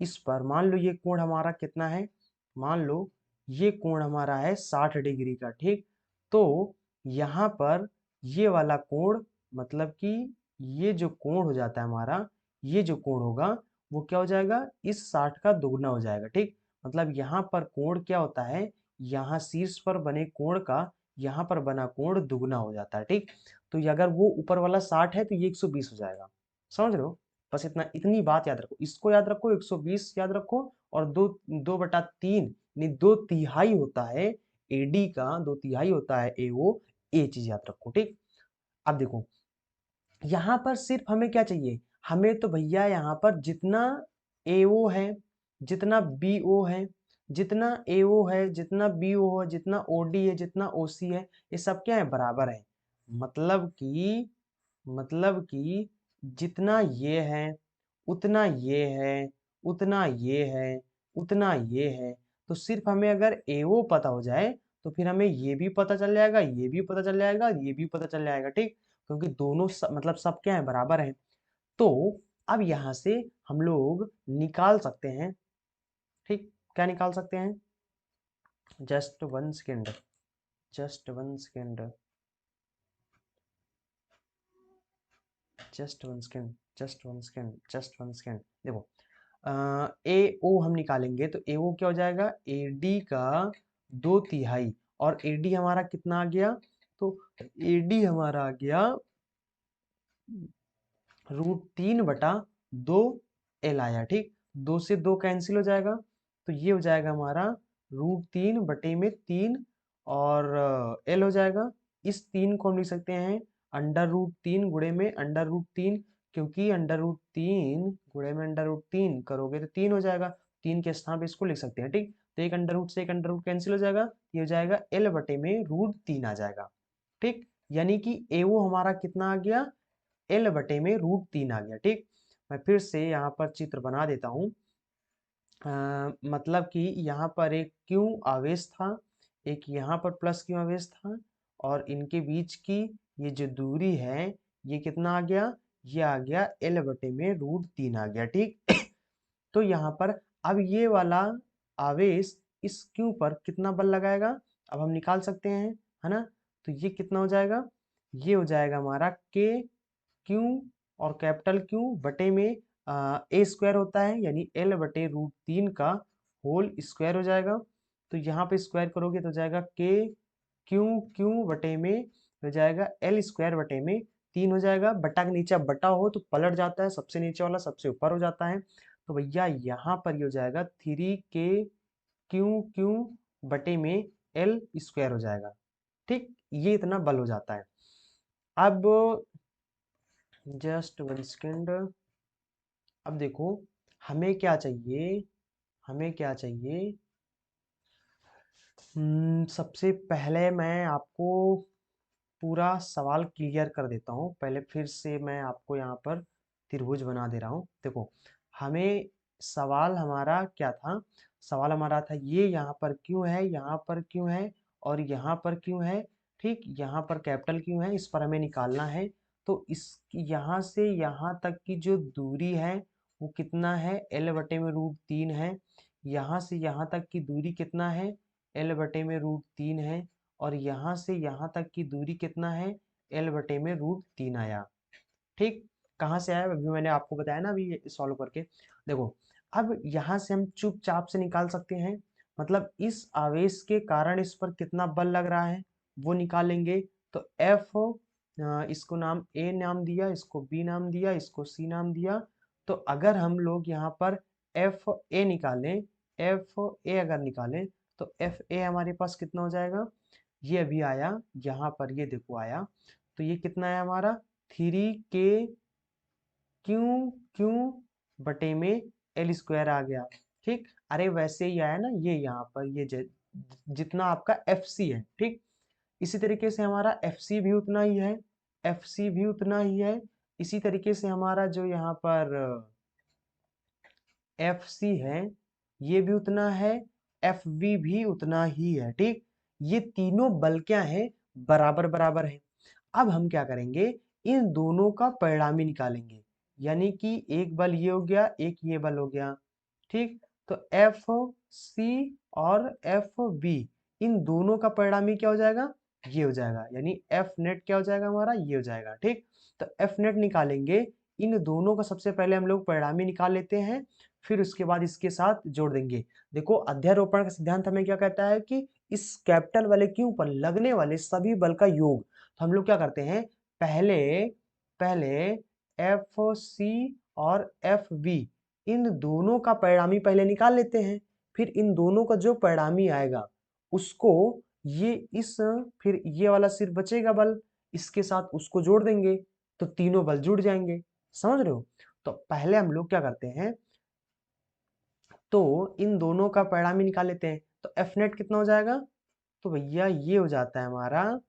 Speaker 1: इस पर मान लो ये कोण हमारा कितना है, मान लो ये कोण हमारा है 60 डिग्री का। ठीक, तो यहाँ पर ये वाला कोण, मतलब कि ये जो कोण हो जाता है हमारा, ये जो कोण होगा वो क्या हो जाएगा, इस 60 का दुगना हो जाएगा। ठीक, मतलब यहाँ पर कोण क्या होता है, यहाँ शीर्ष पर बने कोण का यहाँ पर बना कोण दुगना हो जाता है। ठीक, तो ये अगर वो ऊपर वाला 60 है तो ये 120 हो जाएगा। समझ रहे हो, बस इतना, इतनी बात याद रखो, इसको याद रखो, 120 याद रखो, और 2/3 यानी 2/3 होता है एडी का, 2/3 होता है एओ, ये चीज याद रखो। ठीक, अब देखो यहाँ पर सिर्फ हमें क्या चाहिए, हमें तो भैया यहाँ पर जितना एओ है, जितना बीओ है, जितना एओ है, जितना बीओ है, जितना ओडी है, जितना ओसी है, ये सब क्या है, बराबर है। मतलब कि जितना ये है, उतना ये है, उतना ये है, उतना ये है, तो सिर्फ हमें अगर एओ पता हो जाए तो फिर हमें ये भी पता चल जाएगा, ये भी पता चल जाएगा, ये भी पता चल जाएगा, ठीक, क्योंकि दोनों मतलब सब क्या है, बराबर है। तो अब यहाँ से हम लोग निकाल सकते हैं, ठीक, क्या निकाल सकते हैं, just one second, just one second, just one second, just one second, just one second, देखो ए ओ हम निकालेंगे तो ए ओ क्या हो जाएगा, ए डी का 2/3, और ए डी हमारा कितना आ गया, तो ए डी हमारा आ गया √3/2 एल आया, ठीक, 2 से 2 कैंसिल हो जाएगा, तो ये हो जाएगा हमारा √3/3 और एल हो जाएगा। इस 3 को हम लिख सकते हैं √3 गुणे में √3, क्योंकि √3 गुणे में √3 करोगे तो 3 हो जाएगा, 3 के स्थान पे इसको लिख सकते हैं, ठीक, तो एक अंडर रूट से एक अंडर रूट कैंसिल हो जाएगा, ये हो जाएगा L/√3 आ जाएगा, ठीक, यानी कि एओ हमारा कितना आ गया, L/√3 आ गया, ठीक। मैं फिर से यहाँ पर चित्र बना देता हूँ, मतलब कि यहाँ पर एक क्यू आवेश था, एक यहाँ पर प्लस क्यू आवेश था, और इनके बीच की ये जो दूरी है ये कितना आ गया, ये आ गया L/√3 आ गया, ठीक। तो यहाँ पर अब ये वाला आवेश इस क्यू पर कितना बल लगाएगा, अब हम निकाल सकते हैं, है ना, तो ये कितना हो जाएगा, ये हो जाएगा हमारा के क्यू और कैपिटल क्यू बटे में ए स्क्वायर होता है, यानी L/√3 का होल स्क्वायर हो जाएगा, तो यहाँ पे स्क्वायर करोगे तो हो जाएगा के क्यू क्यू बटे में हो जाएगा L² बटे में 3 हो जाएगा, बटा के नीचे बटा हो तो पलट जाता है, सबसे नीचे वाला सबसे ऊपर हो जाता है, तो भैया यहाँ पर ये हो जाएगा 3K क्यू बटे में L² हो जाएगा, ठीक, ये इतना बल हो जाता है। अब जस्ट वन सेकेंड, अब देखो हमें क्या चाहिए, हमें क्या चाहिए, सबसे पहले मैं आपको पूरा सवाल क्लियर कर देता हूँ, पहले फिर से मैं आपको यहाँ पर त्रिभुज बना दे रहा हूँ। देखो हमें सवाल हमारा क्या था, सवाल हमारा था ये यहाँ पर क्यों है, यहाँ पर क्यों है, और यहाँ पर क्यों है, ठीक, यहाँ पर कैपिटल क्यों है, इस पर हमें निकालना है। तो इस यहाँ से यहाँ तक की जो दूरी है वो कितना है, L/√3 है, यहाँ से यहाँ तक की दूरी कितना है, L/√3 है, और यहाँ से यहाँ तक की दूरी कितना है, L/√3 आया, ठीक, कहाँ से आया अभी मैंने आपको बताया ना, अभी सॉल्व करके देखो। अब यहाँ से हम चुपचाप से निकाल सकते हैं, मतलब इस आवेश के कारण इस पर कितना बल लग रहा है वो निकालेंगे, तो F, इसको नाम A नाम दिया, इसको B नाम दिया, इसको C नाम दिया, तो अगर हम लोग यहाँ पर FA निकालें, FA अगर निकालें तो FA हमारे पास कितना हो जाएगा, ये अभी आया यहाँ पर, ये देखो आया, तो ये कितना है हमारा 3K क्यू बटे में L² आ गया, ठीक, अरे वैसे ही आया ना ये यहाँ पर, ये जितना आपका FC है, ठीक, इसी तरीके से हमारा FC भी उतना ही है, FC भी उतना ही है, इसी तरीके से हमारा जो यहाँ पर FC है ये भी उतना है, FV भी उतना ही है, ठीक, ये तीनों बल क्या है, बराबर बराबर है। अब हम क्या करेंगे, इन दोनों का परिणामी निकालेंगे, यानी कि एक बल ये हो गया, एक ये बल हो गया, ठीक, तो FC और FV इन दोनों का परिणामी क्या हो जाएगा, ये हो जाएगा, यानी F नेट क्या हो जाएगा हमारा, ये हो जाएगा, ठीक, तो F नेट निकालेंगे, इन दोनों का सबसे पहले हम लोग परिणामी निकाल लेते हैं, फिर उसके बाद इसके साथ जोड़ देंगे। देखो अध्यारोपण का सिद्धांत हमें क्या कहता है कि इस कैपिटल वाले क्यू पर लगने वाले सभी बल का योग, तो हम लोग क्या करते हैं, पहले पहले FC और FV इन दोनों का परिणामी पहले निकाल लेते हैं, फिर इन दोनों का जो परिणामी आएगा उसको ये इस फिर ये वाला सिर्फ बचेगा बल, इसके साथ उसको जोड़ देंगे तो तीनों बल जुड़ जाएंगे, समझ रहे हो। तो पहले हम लोग क्या करते हैं, तो इन दोनों का परिणामी निकाल लेते हैं, तो F नेट कितना हो जाएगा, तो भैया ये हो जाता है हमारा,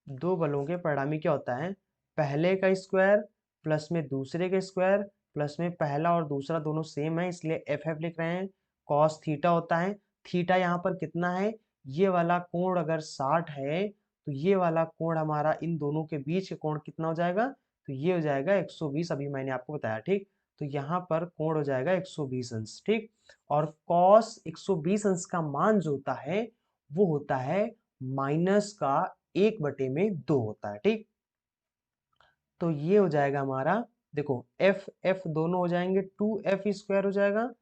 Speaker 1: दो बलों के परिणामी क्या होता है, पहले का स्क्वायर प्लस में दूसरे का स्क्वायर प्लस में पहला और दूसरा दोनों सेम है इसलिए FF लिख रहे हैं, कॉस थीटा होता है, थीटा यहाँ पर कितना है, ये वाला कोण अगर 60 है तो ये वाला कोण हमारा इन दोनों के बीच के कोण कितना हो जाएगा, तो ये हो जाएगा 120, अभी मैंने आपको बताया, ठीक। तो यहाँ पर कोण हो जाएगा 120 अंश, ठीक। और कॉस 120 अंश का मान जो होता है वो होता है माइनस का 1/2 होता है, ठीक। तो ये हो जाएगा हमारा, देखो एफ एफ दोनों हो जाएंगे 2f² हो जाएगा,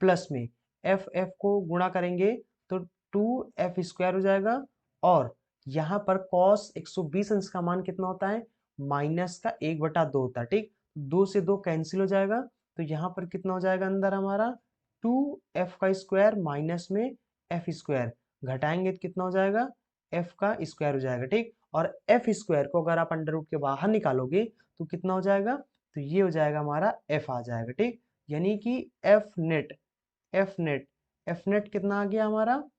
Speaker 1: प्लस में एफ एफ को गुणा करेंगे तो 2f² हो जाएगा। और यहाँ पर cos 120 अंश का मान कितना होता है, माइनस का 1/2 होता है, ठीक। 2 से 2 कैंसिल हो जाएगा, तो यहाँ पर कितना हो जाएगा अंदर हमारा 2f² माइनस में f², घटाएंगे तो कितना हो जाएगा f² हो जाएगा, ठीक। और f² को अगर आप अंडर रूट के बाहर निकालोगे तो कितना हो जाएगा, तो ये हो जाएगा हमारा f आ जाएगा, ठीक। यानी कि f नेट कितना आ गया हमारा,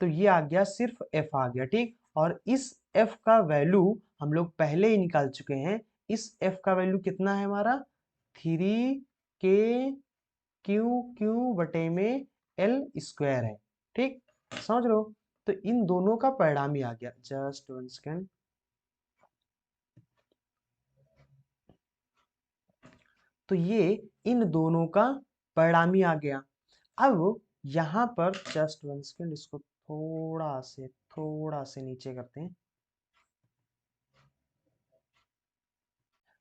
Speaker 1: तो ये आ गया सिर्फ f आ गया, ठीक। और इस f का वैल्यू हम लोग पहले ही निकाल चुके हैं। इस f का वैल्यू कितना है हमारा 3k क्यू है, ठीक। समझ लो, तो इन दोनों का परिणाम ही आ गया। Just 1 second. तो ये इन दोनों का परिणाम ही आ गया। अब यहाँ पर जस्ट 1 सेकेंड, इसको थोड़ा से नीचे करते हैं।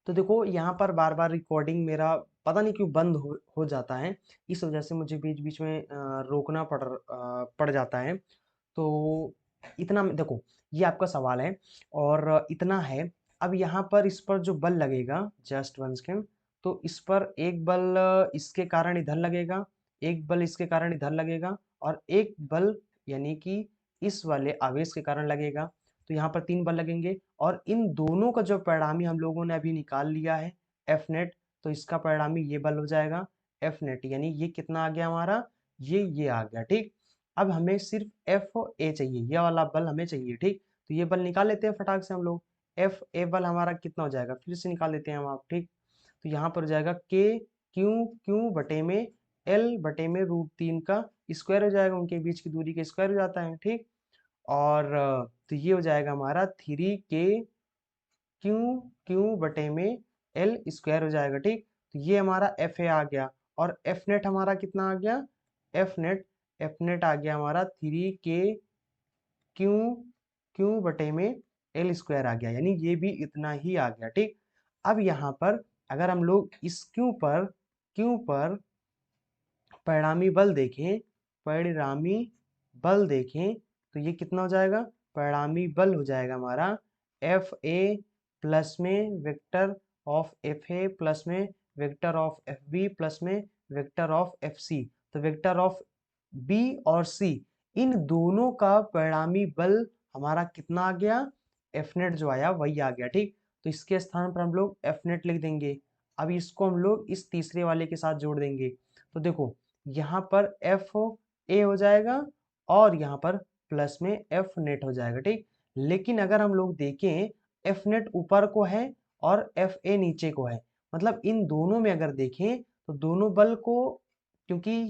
Speaker 1: तो देखो यहाँ पर बार बार रिकॉर्डिंग मेरा पता नहीं क्यों बंद हो जाता है, इस वजह से मुझे बीच बीच में रोकना पड़ जाता है। तो इतना देखो, ये आपका सवाल है और इतना है। अब यहाँ पर इस पर जो बल लगेगा, जस्ट 1 सेकेंड, तो इस पर एक बल इसके कारण इधर लगेगा, एक बल इसके कारण इधर लगेगा, और एक बल यानी कि इस वाले आवेश के कारण लगेगा। तो यहाँ पर 3 बल लगेंगे, और इन दोनों का जो परिणामी हम लोगों ने अभी निकाल लिया है एफ नेट, तो इसका परिणामी ये बल हो जाएगा एफ नेट, यानी ये कितना आ गया हमारा, ये आ गया, ठीक। अब हमें सिर्फ एफ ए चाहिए, ये वाला बल हमें चाहिए, ठीक। तो ये बल निकाल लेते हैं फटाक से हम लोग। एफ ए बल हमारा कितना हो जाएगा, फिर से निकाल लेते हैं हम आप, ठीक। तो यहाँ पर हो जाएगा के क्यू क्यू बटे में एल बटे में √3 का स्क्वायर हो जाएगा, उनके बीच की दूरी के स्क्वायर हो जाता है, ठीक। और तो ये हो जाएगा हमारा 3k क्यू क्यू बटे में L² हो जाएगा, ठीक। तो ये हमारा एफ ए आ गया, और एफ नेट हमारा कितना आ गया, एफ नेट आ गया हमारा 3k क्यू क्यू बटे में L² आ गया, यानी ये भी इतना ही आ गया, ठीक। अब यहाँ पर अगर हम लोग इस क्यू पर परिणामी बल देखें, परिणामी बल देखें तो ये कितना हो जाएगा, परिणामी बल हो जाएगा हमारा एफ ए प्लस में vector of F A plus में vector of F B plus में वेक्टर ऑफ एफ सी। तो वेक्टर ऑफ बी और सी, इन दोनों का परिणामी बल हमारा कितना आ गया, एफ नेट जो आया वही आ गया, ठीक। तो इसके स्थान पर हम लोग एफ नेट लिख देंगे। अब इसको हम लोग इस तीसरे वाले के साथ जोड़ देंगे, तो देखो यहाँ पर एफ ए हो जाएगा और यहाँ पर प्लस में एफ नेट हो जाएगा, ठीक। लेकिन अगर हम लोग देखें, एफ नेट ऊपर को है और एफ ए नीचे को है, मतलब इन दोनों में अगर देखें तो दोनों बल को, क्योंकि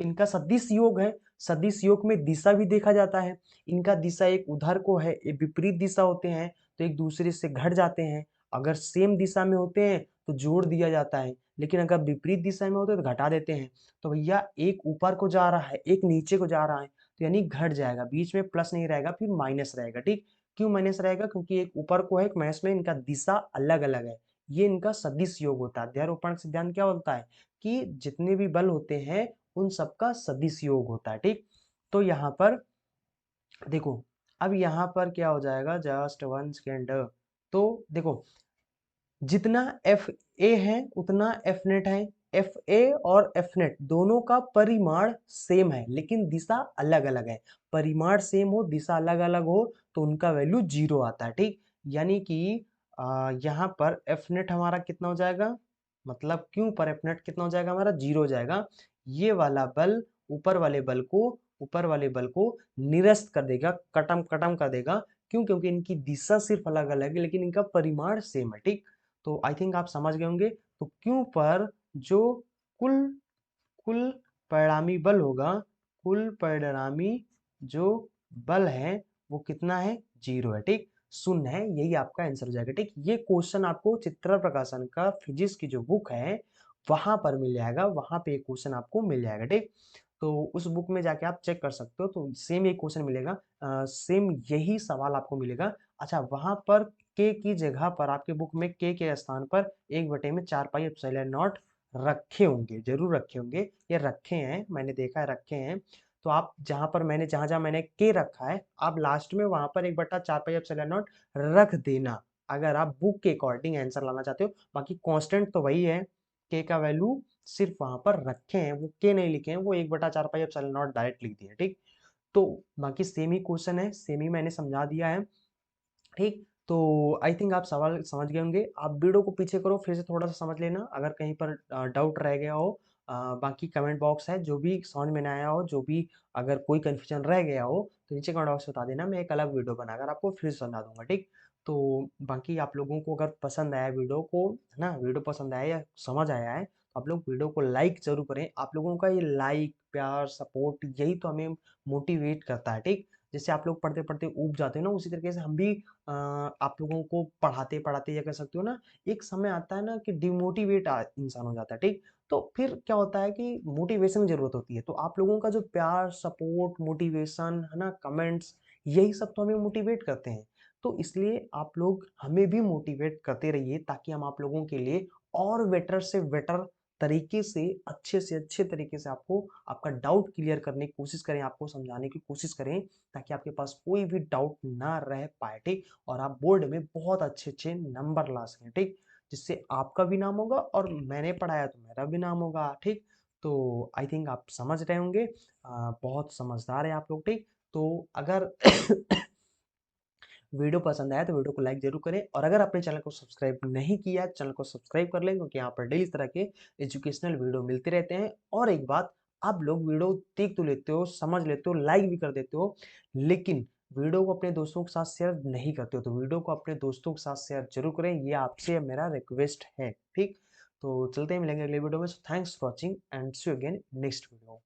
Speaker 1: इनका सदिश योग है, सदिश योग में दिशा भी देखा जाता है। इनका दिशा एक उधर को है, एक विपरीत दिशा होते हैं तो एक दूसरे से घट जाते हैं। अगर सेम दिशा में होते हैं तो जोड़ दिया जाता है, लेकिन अगर विपरीत दिशा में होते हैं तो घटा देते हैं। तो भैया एक ऊपर को जा रहा है, एक नीचे को जा रहा है, तो यानी घट जाएगा, बीच में प्लस नहीं रहेगा, फिर माइनस रहेगा, ठीक। क्यों माइनस रहेगा, क्योंकि एक ऊपर को है, एक माइनस में, इनका दिशा अलग अलग है। ये इनका सदिश योग होता है। अध्यारोपण सिद्धांत क्या बोलता है कि जितने भी बल होते हैं उन सबका सदिश योग होता है, ठीक। तो यहाँ पर देखो, अब यहाँ पर क्या हो जाएगा, जस्ट 1 सेकेंड। तो देखो, जितना एफ ए है उतना एफ नेट है। एफ ए और एफ नेट दोनों का परिमाण सेम है, लेकिन दिशा अलग अलग है। परिमाण सेम हो, दिशा अलग अलग हो, तो उनका वैल्यू 0 आता है, ठीक। यानी कि यहाँ पर एफ नेट हमारा कितना हो जाएगा, मतलब क्यों पर एफ नेट कितना हो जाएगा हमारा 0 हो जाएगा। ये वाला बल ऊपर वाले बल को निरस्त कर देगा, कटम कटम कर देगा। क्यों, क्योंकि इनकी दिशा सिर्फ अलग अलग है, लेकिन इनका परिमाण सेम है, ठीक। तो आई थिंक आप समझ गए होंगे। तो क्यों पर जो कुल कुल परिणामी बल होगा, कुल परिणामी जो बल है वो कितना है, 0 है, ठीक। शून्य है, यही आपका आंसर हो जाएगा, ठीक। ये क्वेश्चन आपको चित्रा प्रकाशन का फिजिक्स की जो बुक है वहां पर मिल जाएगा, वहां पे ये क्वेश्चन आपको मिल जाएगा, ठीक। तो उस बुक में जाके आप चेक कर सकते हो, तो सेम ये क्वेश्चन मिलेगा, सेम यही सवाल आपको मिलेगा। अच्छा, वहां पर के की जगह पर आपके बुक में के स्थान पर 1/4 पाई एप्सिलॉन नॉट रखे होंगे, जरूर रखे होंगे, ये रखे हैं, मैंने देखा है रखे हैं। तो आप जहां पर मैंने जहां जहां मैंने के रखा है, आप लास्ट में वहां पर 1/4 पाई एप्सिलॉन नॉट रख देना, अगर आप बुक के अकॉर्डिंग आंसर लाना चाहते हो। बाकी कांस्टेंट तो वही है, के का वैल्यू सिर्फ वहां पर रखे हैं, वो के नहीं लिखे हैं, वो 1/4 पाई एप्सिलॉन नॉट डायरेक्ट लिख दिया, ठीक। तो बाकी सेम ही क्वेश्चन है, सेम ही मैंने समझा दिया है, ठीक। तो आई थिंक आप सवाल समझ गए होंगे। आप वीडियो को पीछे करो, फिर से थोड़ा सा समझ लेना, अगर कहीं पर डाउट रह गया हो। बाकी कमेंट बॉक्स है, जो भी समझ में ना आया हो, जो भी अगर कोई कंफ्यूजन रह गया हो तो नीचे कमेंट बॉक्स में बता देना, मैं एक अलग वीडियो बनाकर आपको फिर से समझा दूंगा, ठीक। तो बाकी आप लोगों को अगर पसंद आया वीडियो को, है ना, वीडियो पसंद आया या समझ आया है, तो आप लोग वीडियो को लाइक जरूर करें। आप लोगों का ये लाइक, प्यार, सपोर्ट, यही तो हमें मोटिवेट करता है, ठीक। जैसे आप लोग पढ़ते पढ़ते ऊब जाते हो ना, उसी तरीके से हम भी आप लोगों को पढ़ाते पढ़ाते, या कह सकते हो ना, एक समय आता है ना कि डिमोटिवेट इंसान हो जाता है, ठीक। तो फिर क्या होता है कि मोटिवेशन की जरूरत होती है, तो आप लोगों का जो प्यार, सपोर्ट, मोटिवेशन है ना, कमेंट्स, यही सब तो हमें मोटिवेट करते हैं। तो इसलिए आप लोग हमें भी मोटिवेट करते रहिए, ताकि हम आप लोगों के लिए और बेटर से बेटर तरीके से अच्छे तरीके से आपको आपका डाउट क्लियर करने की कोशिश करें, आपको समझाने की कोशिश करें, ताकि आपके पास कोई भी डाउट ना रह पाए, ठीक। और आप बोर्ड में बहुत अच्छे अच्छे नंबर ला सकें, ठीक। जिससे आपका भी नाम होगा, और मैंने पढ़ाया तो मेरा भी नाम होगा, ठीक। तो आई थिंक आप समझ रहे होंगे, बहुत समझदार है आप लोग, ठीक। तो अगर वीडियो पसंद आया तो वीडियो को लाइक जरूर करें, और अगर आपने चैनल को सब्सक्राइब नहीं किया चैनल को सब्सक्राइब कर लें, क्योंकि यहाँ पर डेली इस तरह के एजुकेशनल वीडियो मिलते रहते हैं। और एक बात, आप लोग वीडियो देख तो लेते हो, समझ लेते हो, लाइक भी कर देते हो, लेकिन वीडियो को अपने दोस्तों के साथ शेयर नहीं करते हो, तो वीडियो को अपने दोस्तों के साथ शेयर जरूर करें, ये आपसे मेरा रिक्वेस्ट है, ठीक। तो चलते हैं, मिलेंगे अगले वीडियो में। Thanks for watching and see you again next video.